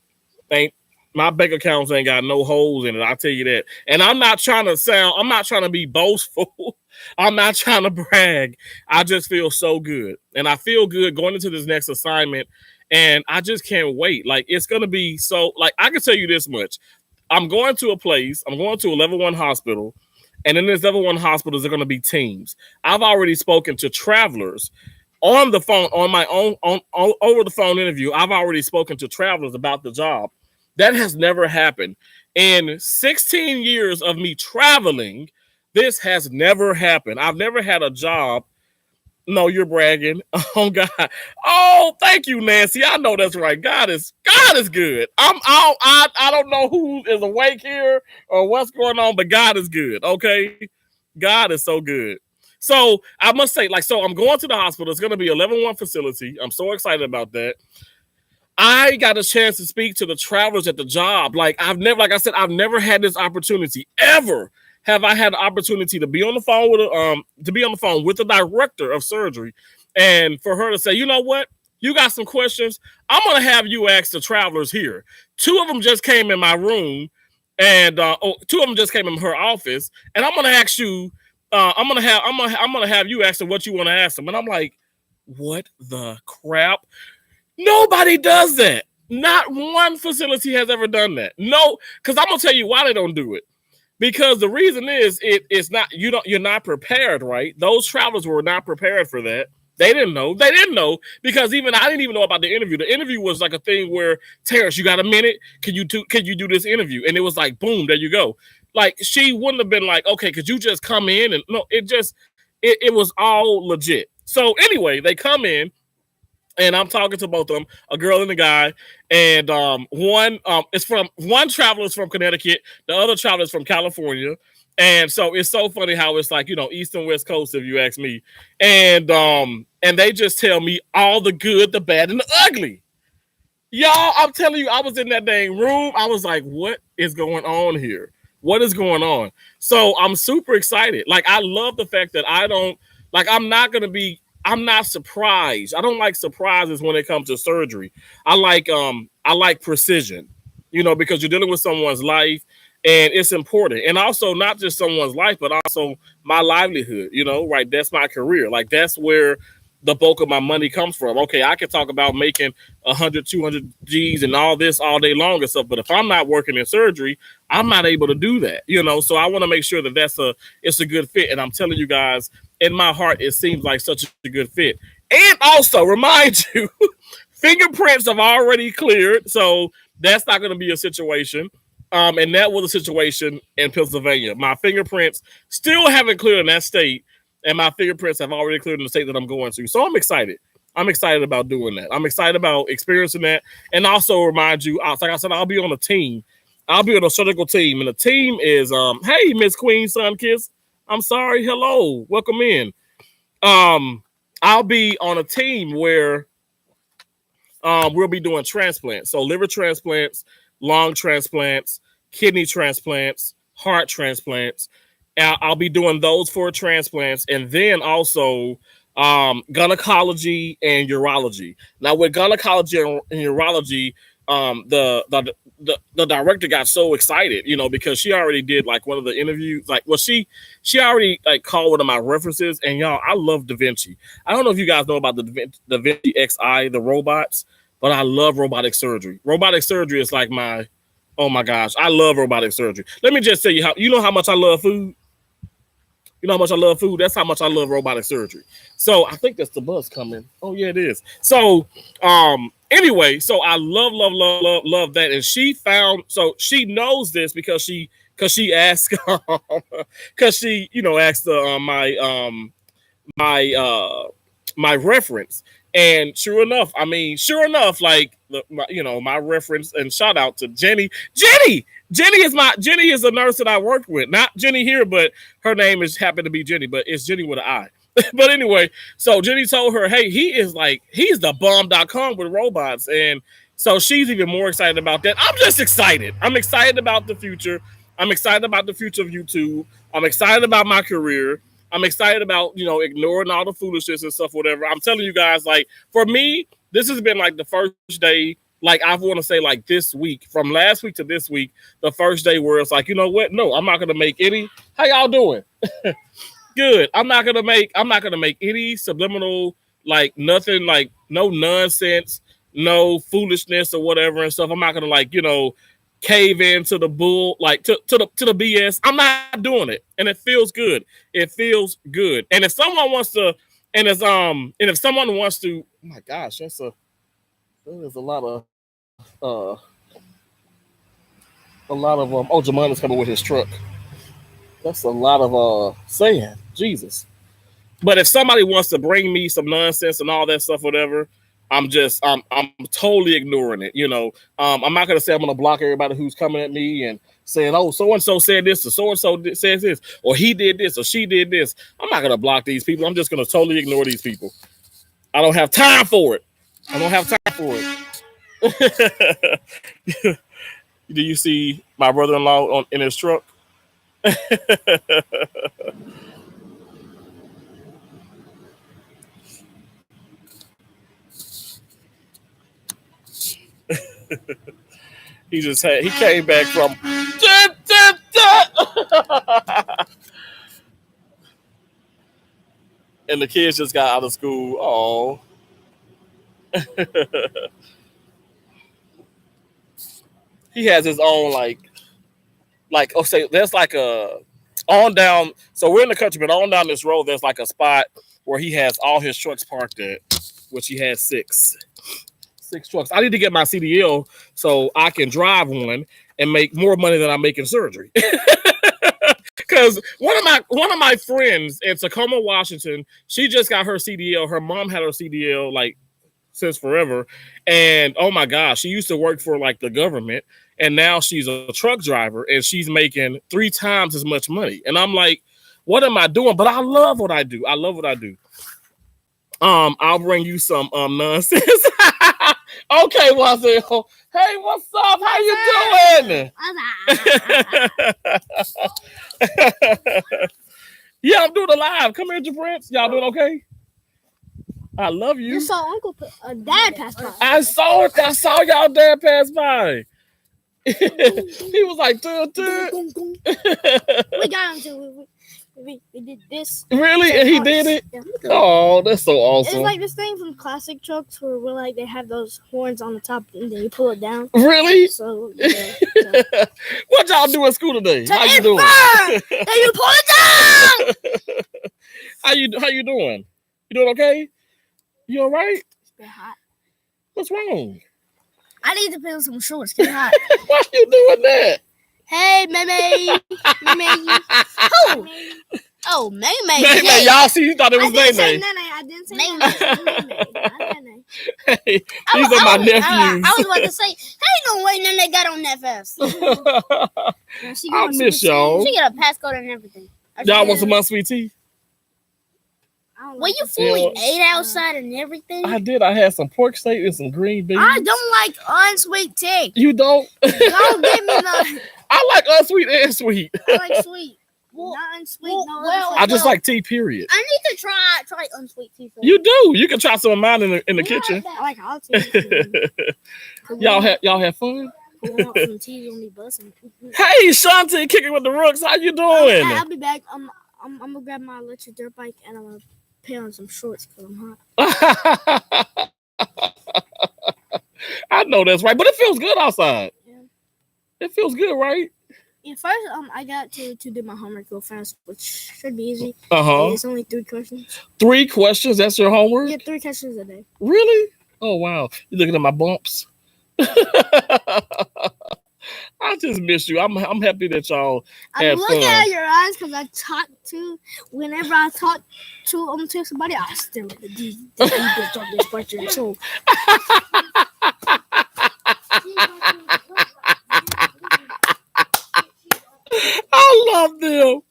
ain't my bank accounts ain't got no holes in it. I'll tell you that. And I'm not trying to be boastful. I'm not trying to brag. I just feel so good. And I feel good going into this next assignment. And I just can't wait. Like it's gonna be so like I can tell you this much. I'm going to a place, I'm going to a level one hospital, and in this level one hospital, there are going to be teams. I've already spoken to travelers on the phone, on my own, on over the phone interview. I've already spoken to travelers about the job. That has never happened. In 16 years of me traveling, this has never happened. I've never had a job. No, you're bragging. Oh God. Oh, thank you, Nancy. I know that's right. God is good. I don't know who is awake here or what's going on, but God is good. Okay. God is so good. So I must say, like, so I'm going to the hospital. It's going to be a level one facility. I'm so excited about that. I got a chance to speak to the travelers at the job. Like I said, I've never had this opportunity ever. Have I had the opportunity to be on the phone with the director of surgery, and for her to say, you know what, you got some questions. I'm gonna have you ask the travelers here. Two of them just came in my room, and two of them just came in her office, and I'm gonna ask you. I'm gonna have you ask them what you want to ask them, and I'm like, what the crap? Nobody does that. Not one facility has ever done that. No, because I'm gonna tell you why they don't do it. Because the reason is it's not you're not prepared, right? Those travelers were not prepared for that. They didn't know. They didn't know because even I didn't even know about the interview. The interview was like a thing where Terrence, you got a minute? Can you do this interview? And it was like, boom, there you go. Like she wouldn't have been like, okay, could you just come in and no, it was all legit. So anyway, they come in and I'm talking to both of them, a girl and a guy, and one traveler is from Connecticut, the other traveler is from California, and so it's so funny how it's like East and West Coast, if you ask me, and they just tell me all the good, the bad, and the ugly. Y'all, I'm telling you, I was in that dang room. I was like, what is going on here? What is going on? So I'm super excited. Like I love the fact that I'm not surprised. I don't like surprises when it comes to surgery. I like precision, because you're dealing with someone's life and it's important. And also not just someone's life, but also my livelihood, right? That's my career. Like that's where the bulk of my money comes from. Okay, I can talk about making 100, 200 G's and all this all day long and stuff, but if I'm not working in surgery, I'm not able to do that, So I want to make sure that it's a good fit. And I'm telling you guys, in my heart, it seems like such a good fit. And also remind you, fingerprints have already cleared, so that's not going to be a situation. And that was a situation in Pennsylvania. My fingerprints still haven't cleared in that state, and my fingerprints have already cleared in the state that I'm going to. So I'm excited. I'm excited about doing that. I'm excited about experiencing that. And also remind you, like I said, I'll be on a team. I'll be on a surgical team. And the team is, hey, Miss Queen Sunkiss. I'm sorry. Hello. Welcome in. I'll be on a team where we'll be doing transplants. So liver transplants, lung transplants, kidney transplants, heart transplants. I'll be doing those 4 transplants, and then also gynecology and urology. Now with gynecology and urology, the director got so excited, because she already did like one of the interviews. She already like called one of my references, and y'all, I love Da Vinci. I don't know if you guys know about the Da Vinci Xi, the robots, but I love robotic surgery. Robotic surgery is like oh my gosh, I love robotic surgery. Let me just tell you how much I love food. You know how much I love food? That's how much I love robotic surgery. So I think that's the bus coming. Oh yeah, it is. So anyway, so I love that. And she knows this because she asked because she asked my reference. And sure enough, like my reference, and shout out to Jenny. Jenny is a nurse that I worked with. Not Jenny here, but her name happened to be Jenny, but it's Jenny with an I. But anyway, so Jenny told her, hey, he's the bomb.com with robots. And so she's even more excited about that. I'm just excited. I'm excited about the future. I'm excited about the future of YouTube. I'm excited about my career. I'm excited about, ignoring all the foolishness and stuff, whatever. I'm telling you guys, like, for me, this has been like the first day, like, I want to say, like, this week, from last week to this week, the first day where it's like, you know what? No, I'm not going to make any. How y'all doing? Good. I'm not going to make any subliminal, like, nothing, like, no nonsense, no foolishness or whatever and stuff. I'm not going to, like, cave into the bull, like to the BS. I'm not doing it, and it feels good. It feels good. And if someone wants to, and if someone wants to, oh my gosh, there's a lot of oh, Jamal is coming with his truck. That's a lot of saying, Jesus. But if somebody wants to bring me some nonsense and all that stuff, whatever, I'm totally ignoring it. I'm not gonna say I'm gonna block everybody who's coming at me and saying, oh, so and so said this, or so and so says this, or he did this, or she did this. I'm not gonna block these people. I'm just gonna totally ignore these people. I don't have time for it. I don't have time for it. Do you see my brother-in-law in his truck? He came back from and the kids just got out of school. Oh. He has his own oh, say there's like a on down. So we're in the country, but on down this road, there's like a spot where he has all his trucks parked at, which he has six trucks. I need to get my CDL so I can drive one and make more money than I make in surgery. Because one of my friends in Tacoma, Washington, she just got her CDL. Her mom had her CDL like since forever, and oh my gosh, she used to work for like the government, and now she's a truck driver, and she's making 3 times as much money. And I'm like, what am I doing? But I love what I do. I love what I do. I'll bring you some nonsense. Okay, Wazelle. Hey, what's up? How you doing? Yeah, I'm doing it live. Come here, Prince. Y'all doing okay? I love you. You saw Uncle Dad pass by. I saw it. I saw y'all dad pass by. He was like, We got him too. We did this. Really? And he did it? Yeah. Oh, that's so awesome. It's like this thing from classic trucks where we're like they have those horns on the top and then you pull it down. Really? So what y'all do at school today? How you doing? And you pull it down. How you doing? You doing okay? You all right? It's been hot. What's wrong? I need to put on some shorts. It's hot. Why you doing that? Hey, Meme. Who? Oh, Meme. Meme. Y'all see, you thought it was Meme. I didn't say Nene. Hey, these are my nephews. I was about to say, hey, no way Nene got on that fast. I miss y'all. She got a passcode and everything. Y'all want some unsweet tea? Well, you fully ate outside and everything. I did. I had some pork steak and some green beans. I don't like unsweet tea. You don't? Don't give me none. I like unsweet and sweet. I like sweet. Not unsweet. I just like tea, period. I need to try unsweet tea. You do. You can try some of mine in the kitchen. I like hot tea. Y'all have fun? Some tea on me buzzing. Hey, Shanti, kicking with the Rooks. How you doing? I'll be back. I'm gonna grab my electric dirt bike and I'm gonna put on some shorts because I'm hot. I know that's right, but it feels good outside. Yeah. It feels good, right? Yeah, first, I got to do my homework real fast, which should be easy. It's only 3 questions. 3 questions? That's your homework? Yeah, 3 questions a day. Really? Oh, wow. You looking at my bumps? I just miss you. I'm happy that y'all I'm looking at your eyes because whenever I talk to somebody, I stare at the bitch on this question too. I love them.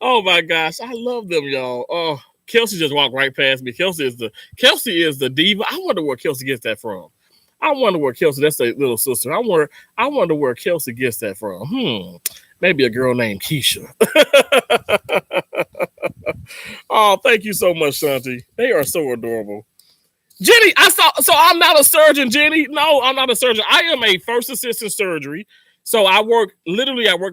Oh my gosh, I love them, y'all. Oh, Kelsey just walked right past me. Kelsey is the diva. I wonder where Kelsey gets that from. That's a little sister. I wonder where Kelsey gets that from. Maybe a girl named Keisha. Oh, thank you so much, Shanti. They are so adorable. Jenny, so I'm not a surgeon, Jenny. No, I'm not a surgeon. I am a first assistant surgery. So I work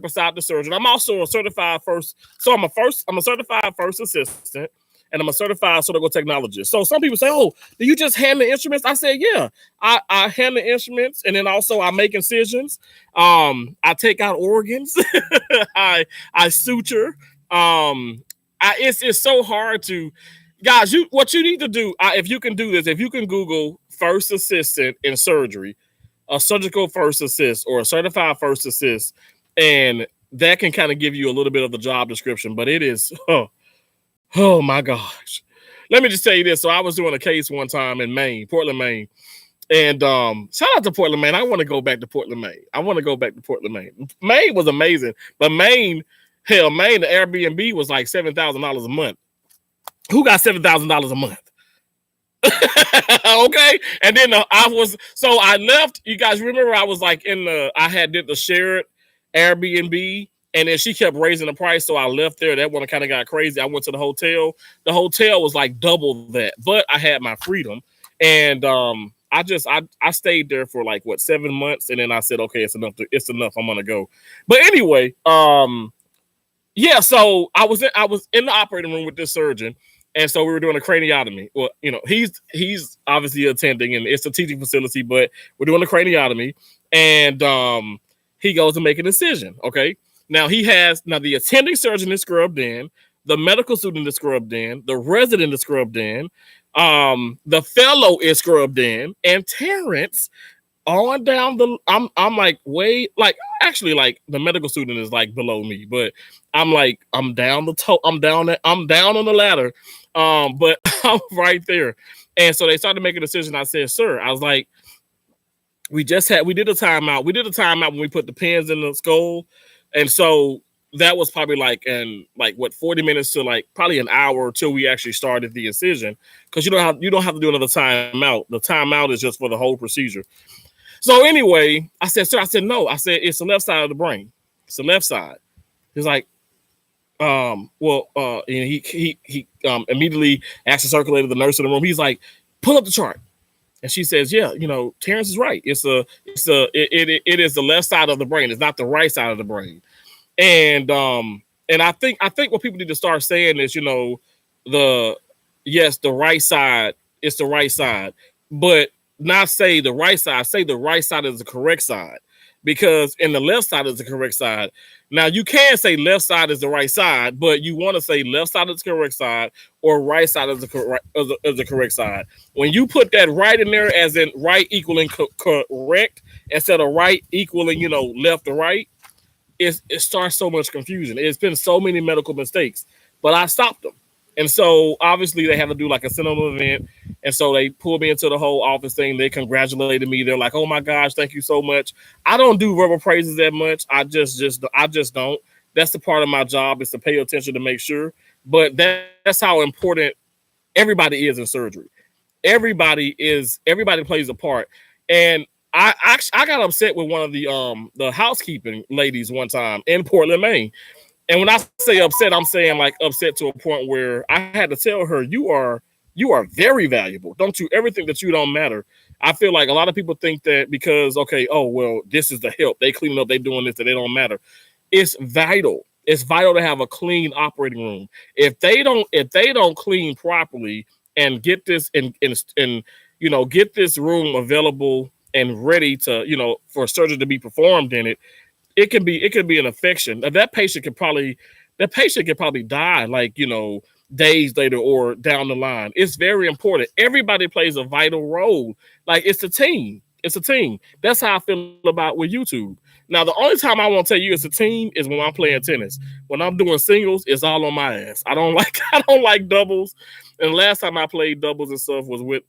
beside the surgeon. I'm also a certified first. So I'm a certified first assistant, and I'm a certified surgical technologist. So some people say, "Oh, do you just hand the instruments?" I said, "Yeah, I hand the instruments, and then also I make incisions. I take out organs. I suture. It's so hard to, guys. What you need to do, if you can do this, if you can Google first assistant in surgery, a surgical first assist or a certified first assist, and that can kind of give you a little bit of the job description. But it is, oh my gosh. Let me just tell you this. So I was doing a case one time in Maine, Portland, Maine. And shout out to Portland, Maine. I want to go back to Portland, Maine. Maine was amazing. But Maine, the Airbnb was like $7,000 a month. Who got $7,000 a month? Okay. And then I left. You guys remember I was like I did the shared Airbnb, and then she kept raising the price. So I left there. That one kind of got crazy. I went to the hotel. The hotel was like double that, but I had my freedom. And I stayed there for like 7 months, and then I said, okay, it's enough. I'm gonna go. But anyway, yeah. So I was in the operating room with this surgeon, and so we were doing a craniotomy. Well, he's obviously attending, and it's a teaching facility, but we're doing a craniotomy, and he goes to make an incision. Okay, now the attending surgeon is scrubbed in, the medical student is scrubbed in, the resident is scrubbed in. The fellow is scrubbed in, and Terrence on down I'm like way actually the medical student is like below me, but I'm down on the ladder. But I'm right there. And so they started making a decision. I said, sir, I was like, we did a timeout. We did a timeout when we put the pins in the skull. And so that was probably 40 minutes to probably an hour until we actually started the incision, because you don't have to do another timeout. The timeout is just for the whole procedure. So anyway, I said, sir, no. I said, it's the left side of the brain. It's the left side. He's like, and he immediately asked the circulator, the nurse in the room. He's like, pull up the chart. And she says, yeah, Terrence is right. It is the left side of the brain. It's not the right side of the brain. And I think what people need to start saying is, the right side, it's the right side, but not say the right side, say the right side is the correct side, because in the left side is the correct side. Now you can say left side is the right side, but you want to say left side is the correct side or right side is the correct side. When you put that right in there, as in right equaling correct instead of right equaling, left or right, it starts so much confusion. It's been so many medical mistakes, but I stopped them. And so obviously they have to do like a sentimental event. And so they pulled me into the whole office thing. They congratulated me. They're like, oh my gosh, thank you so much. I don't do verbal praises that much. I just don't. That's the part of my job, is to pay attention to make sure. But that's how important everybody is in surgery. Everybody plays a part. And I got upset with one of the housekeeping ladies one time in Portland, Maine. And when I say upset, I'm saying upset to a point where I had to tell her, you are very valuable. Don't you ever think that you don't matter. I feel like a lot of people think that because, okay, oh, well, this is the help. They cleaning up, they doing this, that they don't matter. It's vital. It's vital to have a clean operating room. If they don't clean properly and get this and get this room available and ready to, for surgery to be performed in it, it could be an infection. That patient could probably die days later or down the line. It's very important. Everybody plays a vital role. It's a team. It's a team. That's how I feel about with YouTube. Now, the only time I won't tell you it's a team is when I'm playing tennis. When I'm doing singles, it's all on my ass. I don't like doubles. And the last time I played doubles and stuff was with,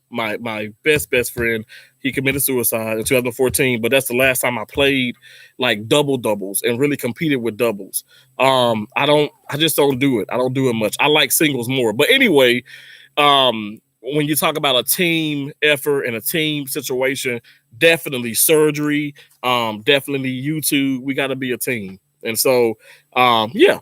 my best friend. He committed suicide in 2014, but that's the last time I played doubles and really competed with doubles. I just don't do it. I don't do it much. I like singles more. But anyway, when you talk about a team effort and a team situation, definitely surgery, definitely YouTube. We got to be a team. And so, yeah,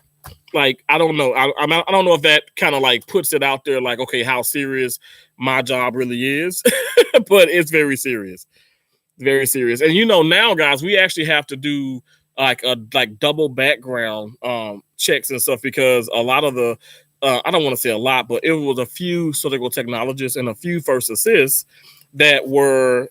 like, I don't know. I don't know if that kind of like puts it out there, like, okay, how serious my job really is, but it's very serious, very serious. And now, guys, we actually have to do like double background checks and stuff, because a lot of the I don't want to say a lot, but it was a few surgical technologists and a few first assists that were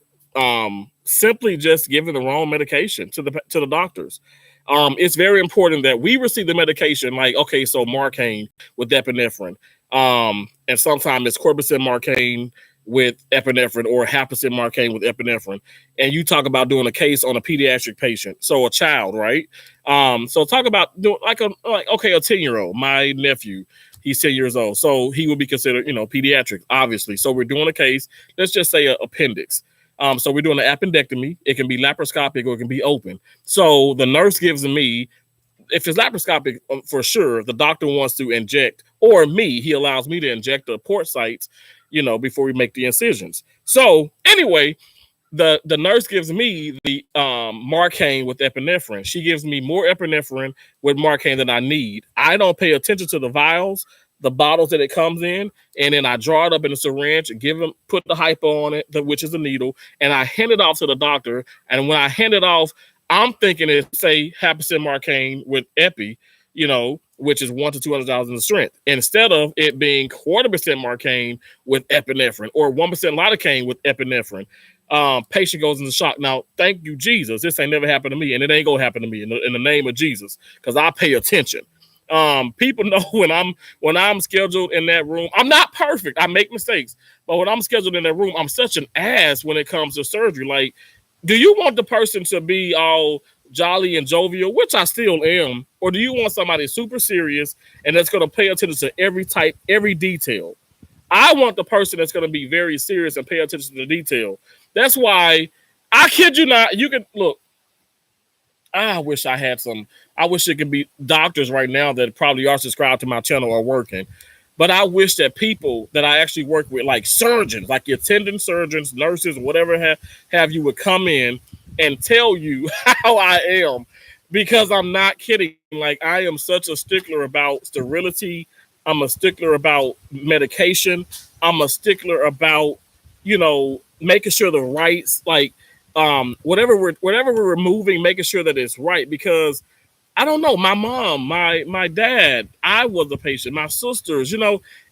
simply just giving the wrong medication to the doctors. It's very important that we receive the medication. Like, okay, so Marcaine with epinephrine, and sometimes it's Corbicin Marcaine with epinephrine, or Hapacin Marcaine with epinephrine. And you talk about doing a case on a pediatric patient, so a child, right? So talk about doing like a 10-year-old. My nephew, he's 10 years old, so he would be considered, pediatric, obviously. So we're doing a case. Let's just say an appendix. So we're doing an appendectomy. It can be laparoscopic or it can be open. So the nurse gives me, if it's laparoscopic, for sure, the doctor wants to inject, or me, he allows me to inject the port sites, before we make the incisions. So anyway, the nurse gives me the Marcaine with epinephrine. She gives me more epinephrine with Marcaine than I need. I don't pay attention to the vials, the bottles that it comes in, and then I draw it up in a syringe, put the hypo on it, which is a needle, and I hand it off to the doctor. And when I hand it off, I'm thinking it's, say, Hapacin Marcaine with epi, which is 1 to 200,000 in strength, instead of it being 0.25% Marcaine with epinephrine, or 1% lidocaine with epinephrine. Patient goes into shock. Now, thank you, Jesus. This ain't never happened to me, and it ain't gonna happen to me in the name of Jesus, because I pay attention. People know when I'm scheduled in that room. I'm not perfect. I make mistakes, but when I'm scheduled in that room, I'm such an ass when it comes to surgery. Like, do you want the person to be all jolly and jovial, which I still am, or do you want somebody super serious and that's going to pay attention to every detail? I want the person that's going to be very serious and pay attention to the detail. That's why, I kid you not, you can look. I wish it could be doctors right now that probably are subscribed to my channel are working. But I wish that people that I actually work with, like surgeons, like your attending surgeons, nurses, whatever have you, would come in and tell you how I am, because I'm not kidding. Like, I am such a stickler about sterility. I'm a stickler about medication. I'm a stickler about, making sure the rights, like, whatever we're removing, making sure that it's right. Because I don't know, my mom, my dad, I was a patient, my sisters,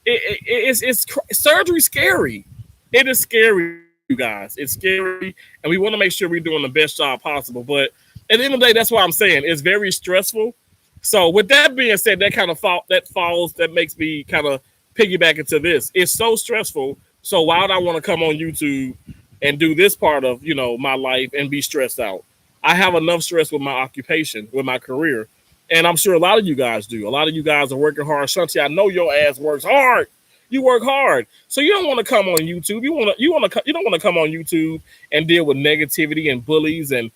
it's surgery scary. It is scary, you guys. It's scary, and we want to make sure we're doing the best job possible. But at the end of the day, that's what I'm saying. It's very stressful. So with that being said, that makes me kind of piggyback into this. It's so stressful. So why would I want to come on YouTube and do this part of, my life and be stressed out? I have enough stress with my occupation, with my career. And I'm sure a lot of you guys do. A lot of you guys are working hard. Shanti, I know your ass works hard. You work hard. So you don't want to come on YouTube. You don't want to come on YouTube and deal with negativity and bullies and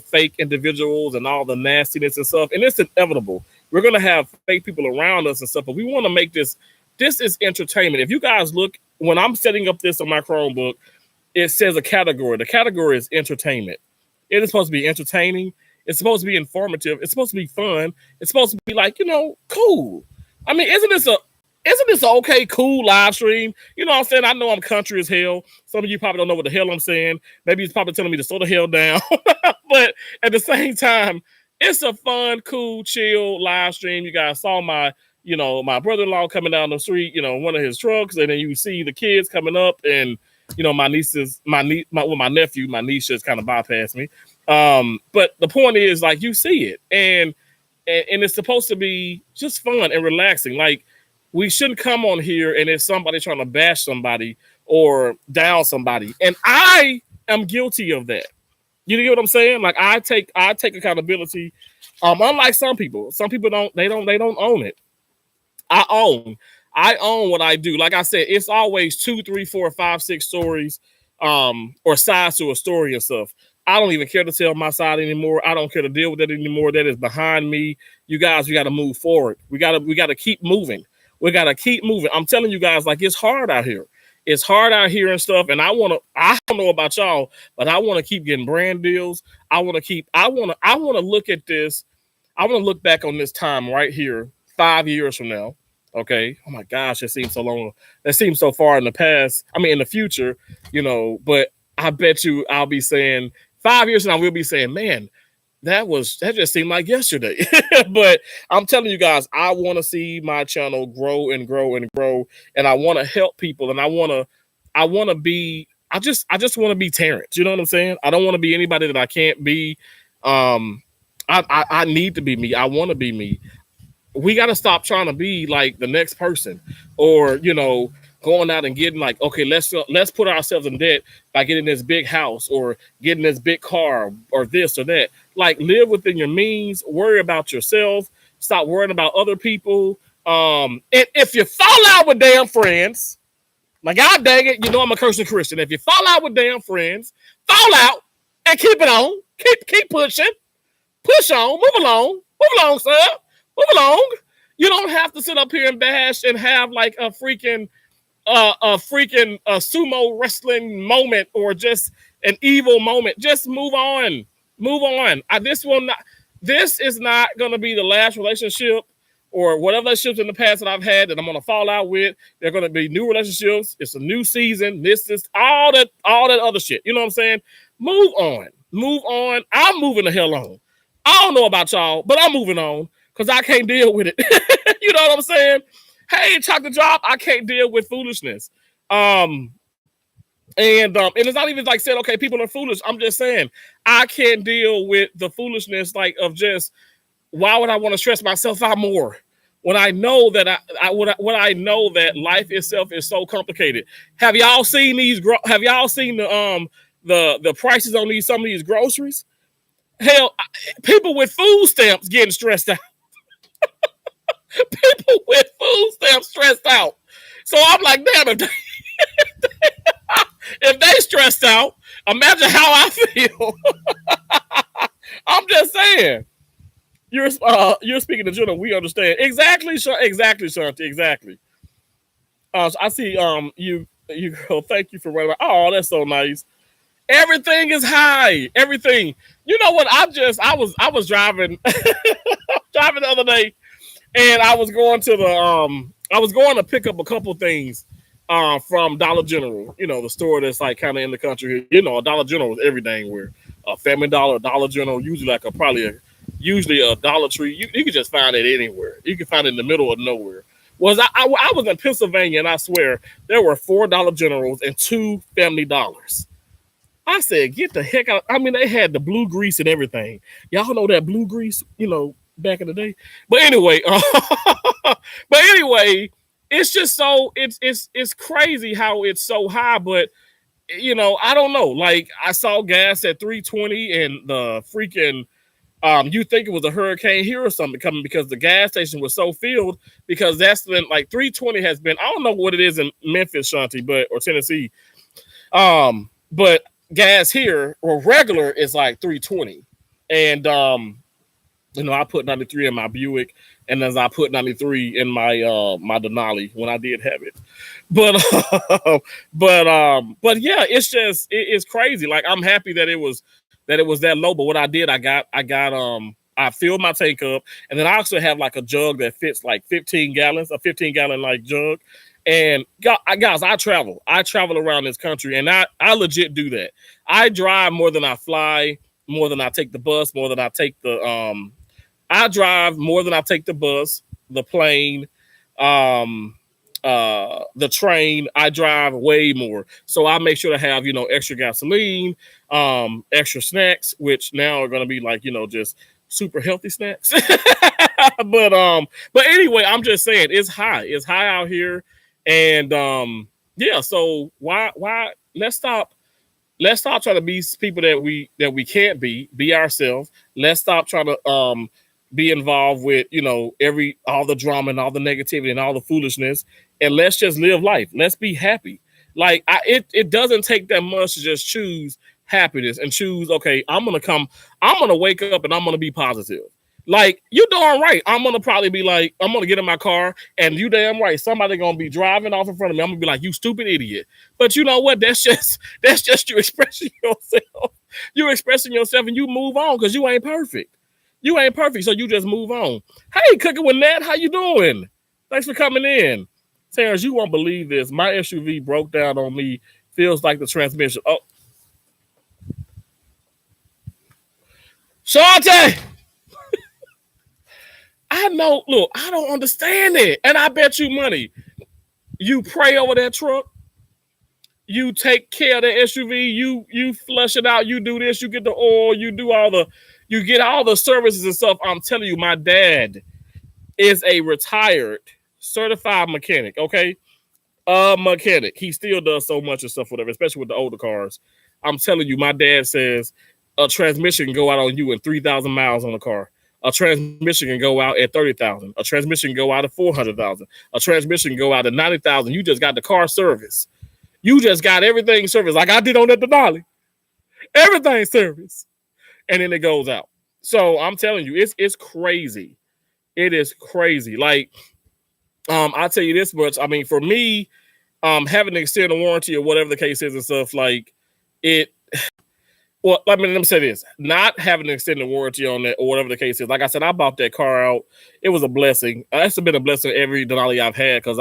fake individuals and all the nastiness and stuff. And it's inevitable. We're going to have fake people around us and stuff, but we want to make this is entertainment. If you guys look, when I'm setting up this on my Chromebook, it says a category. The category is entertainment. It is supposed to be entertaining. It's supposed to be informative. It's supposed to be fun. It's supposed to be like, cool. I mean, isn't this an okay, cool live stream? You know what I'm saying? I know I'm country as hell. Some of you probably don't know what the hell I'm saying. Maybe he's probably telling me to slow the hell down. But at the same time, it's a fun, cool, chill live stream. You guys saw my brother-in-law coming down the street, one of his trucks, and then you see the kids coming up, and my nephew, my niece just kind of bypassed me. But the point is, like, you see it, and it's supposed to be just fun and relaxing. Like, we shouldn't come on here and it's somebody trying to bash somebody or down somebody. And I am guilty of that. You get what I'm saying? Like, I take accountability. Unlike some people don't own it. I own what I do. Like I said, it's always 2, 3, 4, 5, 6 stories, or sides to a story and stuff. I don't even care to tell my side anymore. I don't care to deal with that anymore. That is behind me. You guys, we got to move forward. We got to keep moving. We got to keep moving. I'm telling you guys, like, it's hard out here. It's hard out here and stuff. And I don't know about y'all, but I want to keep getting brand deals. I want to look at this. I want to look back on this time right here 5 years from now. Okay. Oh my gosh, it seems so long. That seems so far in the past. I mean, in the future, but I bet you I'll be saying 5 years from now, we'll be saying, man, that just seemed like yesterday. But I'm telling you guys, I want to see my channel grow and grow and grow. And I want to help people. And I want to be, I just want to be Terrence. You know what I'm saying? I don't want to be anybody that I can't be. I need to be me. I want to be me. We got to stop trying to be like the next person, or going out and getting like, okay, let's put ourselves in debt by getting this big house or getting this big car or this or that. Like, live within your means. Worry about yourself. Stop worrying about other people. And if you fall out with damn friends, like, God dang it, I'm a Christian Christian. If you fall out with damn friends, fall out and keep it on. Keep pushing. Push on. Move along, sir. Move along. You don't have to sit up here and bash and have like a freaking sumo wrestling moment or just an evil moment. Just move on. Move on. This is not going to be the last relationship or whatever relationships in the past that I've had that I'm going to fall out with. They're going to be new relationships. It's a new season. This is all that other shit. You know what I'm saying? Move on. Move on. I'm moving the hell on. I don't know about y'all, but I'm moving on because I can't deal with it. You know what I'm saying? Hey, Chocolate Drop, I can't deal with foolishness. And it's not even like saying, okay, people are foolish. I'm just saying I can't deal with the foolishness, like, of just, why would I want to stress myself out more when I know that when I know that life itself is so complicated? Have y'all seen have y'all seen the prices on some of these groceries? Hell, people with food stamps getting stressed out. People with food stamps stressed out. So I'm like, damn, if they stressed out, imagine how I feel. I'm just saying. You're speaking to Jonah. We understand exactly, Shanti, exactly. So I see you go. Thank you for running. Oh, that's so nice. Everything is high. Everything. You know what? I was driving driving the other day, and I was going to pick up a couple things from Dollar General. The store that's like kind of in the country. Dollar General is everything. Where Family Dollar, Dollar General, usually like usually a Dollar Tree. You can just find it anywhere. You can find it in the middle of nowhere. I was in Pennsylvania, and I swear there were 4 Dollar Generals and 2 Family Dollars. I said, get the heck out. I mean, they had the blue grease and everything. Y'all know that blue grease, back in the day. But anyway, it's just so it's crazy how it's so high. But I don't know. Like, I saw gas at $3.20, and the freaking you think it was a hurricane here or something coming because the gas station was so filled, because that's been like $3.20 has been, I don't know what it is in Memphis, Shanti, or Tennessee. But gas here or regular is like $3.20. And I put 93 in my Buick, and as I put 93 in my my Denali when I did have it. But yeah, it's crazy. Like, I'm happy that it was that low. But what I did, I filled my tank up, and then I also have like a jug that fits like 15 gallons, a 15-gallon like jug. And guys, I travel around this country, and I legit do that. I drive more than I fly, more than I take the bus, more than I take the I drive more than I take the bus, the plane, the train. I drive way more. So I make sure to have, extra gasoline, extra snacks, which now are going to be like, just super healthy snacks. But anyway, I'm just saying it's high out here. And yeah, so why let's stop trying to be people that we can't be ourselves. Let's stop trying to be involved with all the drama and all the negativity and all the foolishness, and let's just live life. Let's be happy. Like, it doesn't take that much to just choose happiness and choose, okay, I'm gonna wake up and I'm gonna be positive. Like, you darn right. I'm gonna probably be like, I'm gonna get in my car, and you damn right, somebody gonna be driving off in front of me. I'm gonna be like, you stupid idiot. But you know what? That's just you expressing yourself. You expressing yourself, and you move on because you ain't perfect. You ain't perfect, so you just move on. Hey, Cooking with Nat, how you doing? Thanks for coming in. Terrence, you won't believe this. My SUV broke down on me. Feels like the transmission. Oh, Shante! I know, look, I don't understand it. And I bet you money. You pray over that truck, you take care of the SUV, you flush it out, you do this, you get the oil, you get all the services and stuff. I'm telling you, my dad is a retired certified mechanic, okay? Mechanic. He still does so much and stuff, whatever, especially with the older cars. I'm telling you, my dad says a transmission can go out on you in 3,000 miles on a car. A transmission can go out at 30,000. A transmission can go out at 400,000. A transmission can go out at 90,000. You just got the car service. You just got everything service, like I did on that Denali. Everything service, and then it goes out. So I'm telling you, it's crazy. It is crazy. Like, I'll tell you this much. I mean, for me, having to extend a warranty or whatever the case is and stuff, like it. Well, let me say this: not having an extended warranty on that or whatever the case is. Like I said, I bought that car out. It was a blessing. It's been a blessing every Denali I've had because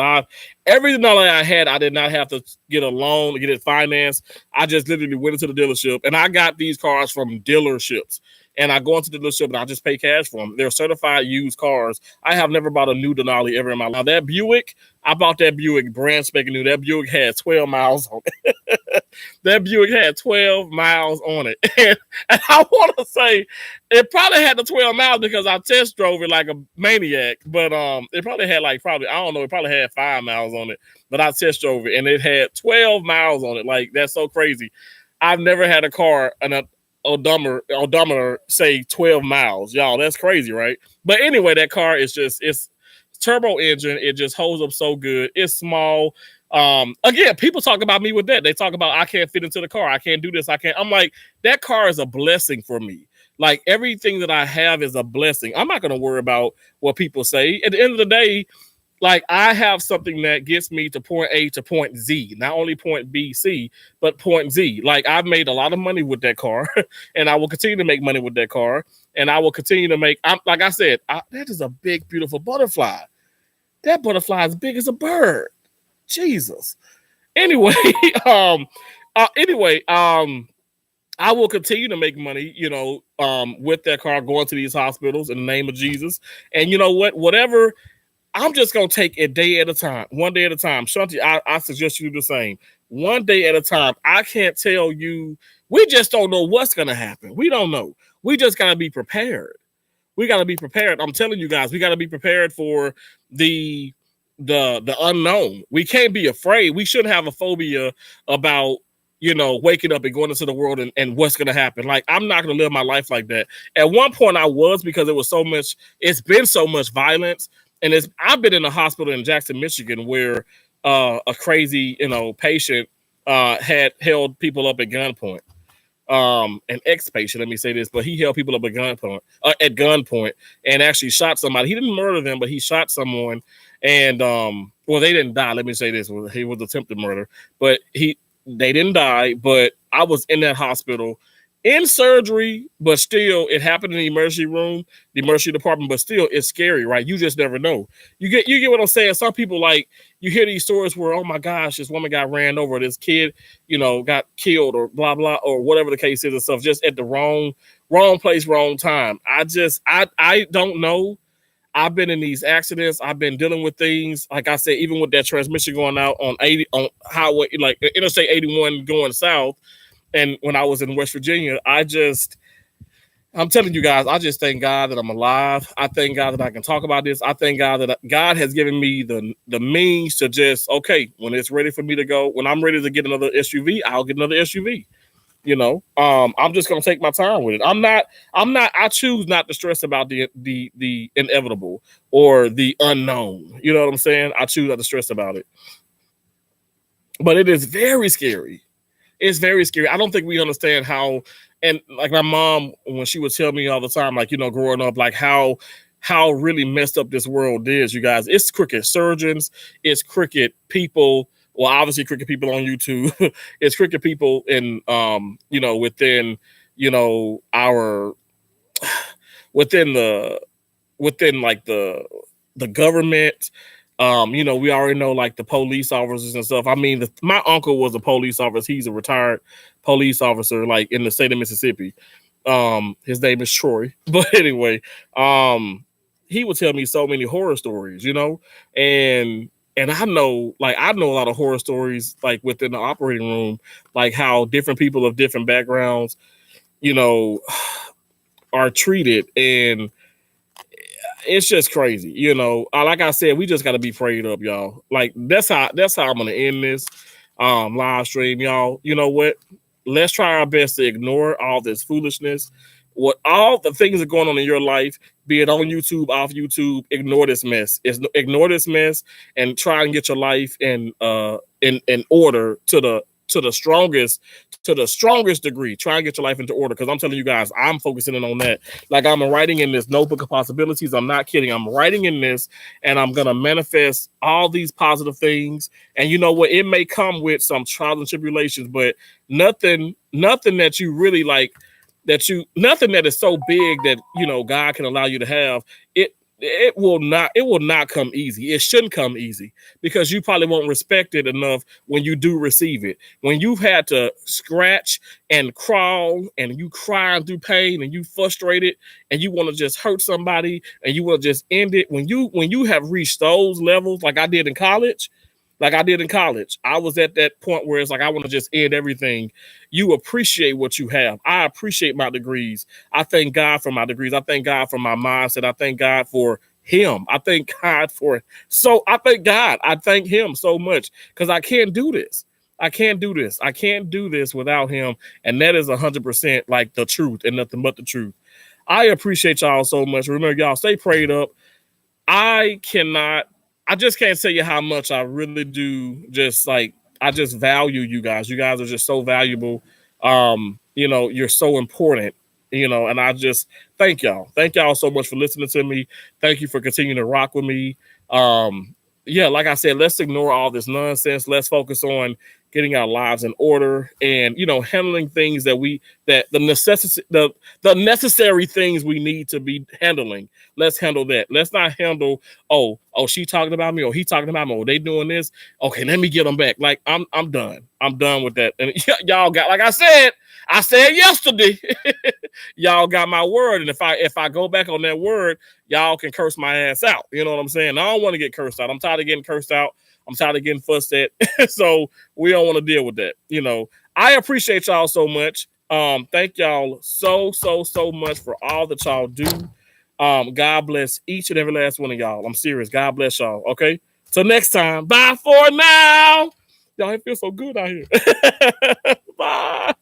every Denali I had, I did not have to get a loan to get it financed. I just literally went into the dealership and I got these cars from dealerships. And I go into the dealership and I just pay cash for them. They're certified used cars. I have never bought a new Denali ever in my life. Now, that Buick, I bought that Buick brand spanking new. That Buick had 12 miles on it. That Buick had 12 miles on it. And I want to say it probably had the 12 miles because I test drove it like a maniac. But it probably had I don't know, it probably had 5 miles on it. But I test drove it and it had 12 miles on it. Like, that's so crazy. I've never had a car, an odometer say 12 miles. Y'all, that's crazy, right? But anyway, that car is it's turbo engine. It just holds up so good. It's small. Again, people talk about me with that. They talk about I can't fit into the car. I can't do this. I'm like, that car is a blessing for me. Like, everything that I have is a blessing. I'm not going to worry about what people say. At the end of the day, like, I have something that gets me to point A to point Z, not only point B, C, but point Z. Like, I've made a lot of money with that car, and I will continue to make money with that car, and I will continue to make. Like I said, that is a big, beautiful butterfly. That butterfly is big as a bird. Jesus. Anyway, I will continue to make money, with that car, going to these hospitals in the name of Jesus, and you know what? Whatever. I'm just going to take a day at a time, one day at a time. Shanti, I suggest you do the same. One day at a time. I can't tell you. We just don't know what's going to happen. We don't know. We just got to be prepared. We got to be prepared. I'm telling you guys, we got to be prepared for the unknown. We can't be afraid. We shouldn't have a phobia about, waking up and going into the world and what's going to happen. Like, I'm not going to live my life like that. At one point I was, because it's been so much violence. And I've been in a hospital in Jackson, Michigan, where a crazy, patient had held people up at gunpoint. An ex-patient, let me say this, but he held people up at gunpoint, and actually shot somebody. He didn't murder them, but he shot someone. And they didn't die. Let me say this: he was attempted murder, but they didn't die. But I was in that hospital in surgery, but still, it happened in the emergency room, the emergency department, but still, it's scary, right? You just never know. You get what I'm saying? Some people, like, you hear these stories where, oh my gosh, this woman got ran over, this kid, got killed, or blah, blah, or whatever the case is and stuff, just at the wrong place, wrong time. I don't know. I've been in these accidents. I've been dealing with things, like I said, even with that transmission going out on highway, like Interstate 81 going south. And when I was in West Virginia, I'm telling you guys, I just thank God that I'm alive. I thank God that I can talk about this. I thank God that God has given me the means to just, okay, when it's ready for me to go, when I'm ready to get another SUV, I'll get another SUV. I'm just going to take my time with it. I choose not to stress about the inevitable or the unknown. You know what I'm saying? I choose not to stress about it. But it is very scary. It's very scary. I don't think we understand how and like my mom, when she would tell me all the time, like, you know, growing up, like how really messed up this world is, you guys. It's crooked surgeons, it's crooked people. Well, obviously crooked people on YouTube. It's crooked people in you know, within, you know, our within the within like the government. You know, we already know like the police officers and stuff. I mean, my uncle was a police officer. He's a retired police officer, like in the state of Mississippi. His name is Troy. But anyway, he would tell me so many horror stories, you know, and I know a lot of horror stories like within the operating room, like how different people of different backgrounds, you know, are treated, and it's just crazy, you know. Like I said, we just got to be prayed up, y'all. Like that's how I'm gonna end this live stream, y'all. You know what? Let's try our best to ignore all this foolishness. What all the things that are going on in your life, be it on YouTube, off YouTube, ignore this mess. Ignore this mess and try and get your life in order to the strongest degree. Try and get your life into order, because I'm telling you guys, I'm focusing in on that. Like, I'm writing in this notebook of possibilities. I'm not kidding. I'm writing in this, and I'm gonna manifest all these positive things. And you know what? It may come with some trials and tribulations, but nothing that you really like, nothing that is so big that, you know, God can allow you to have. It will not come easy. It shouldn't come easy, because you probably won't respect it enough when you do receive it. When you've had to scratch and crawl and you crying through pain and you frustrated and you want to just hurt somebody and you want to just end it. When you have reached those levels, like I did in college, I was at that point where it's like, I want to just end everything. You appreciate what you have. I appreciate my degrees. I thank God for my degrees. I thank God for my mindset. I thank God for him. I thank God I thank him so much, because I can't do this. I can't do this without him. And that is 100% like the truth and nothing but the truth. I appreciate y'all so much. Remember, y'all, stay prayed up. I just can't tell you how much I really do. I just value you guys. You guys are just so valuable. You know, you're so important, you know, and I just thank y'all. Thank y'all so much for listening to me. Thank you for continuing to rock with me. Yeah, like I said, let's ignore all this nonsense. Let's focus on getting our lives in order and, you know, handling things the necessary things we need to be handling. Let's handle that. Let's not handle, oh, she talking about me, or he talking about me, or they doing this. Okay, let me get them back. Like, I'm done. I'm done with that. And y'all got, like I said yesterday, y'all got my word. And if I go back on that word, y'all can curse my ass out. You know what I'm saying? I don't want to get cursed out. I'm tired of getting cursed out. I'm tired of getting fussed at. So we don't want to deal with that. You know, I appreciate y'all so much. Thank y'all so much for all that y'all do. God bless each and every last one of y'all. I'm serious. God bless y'all. Okay. Till next time. Bye for now. Y'all, it feels so good out here. Bye.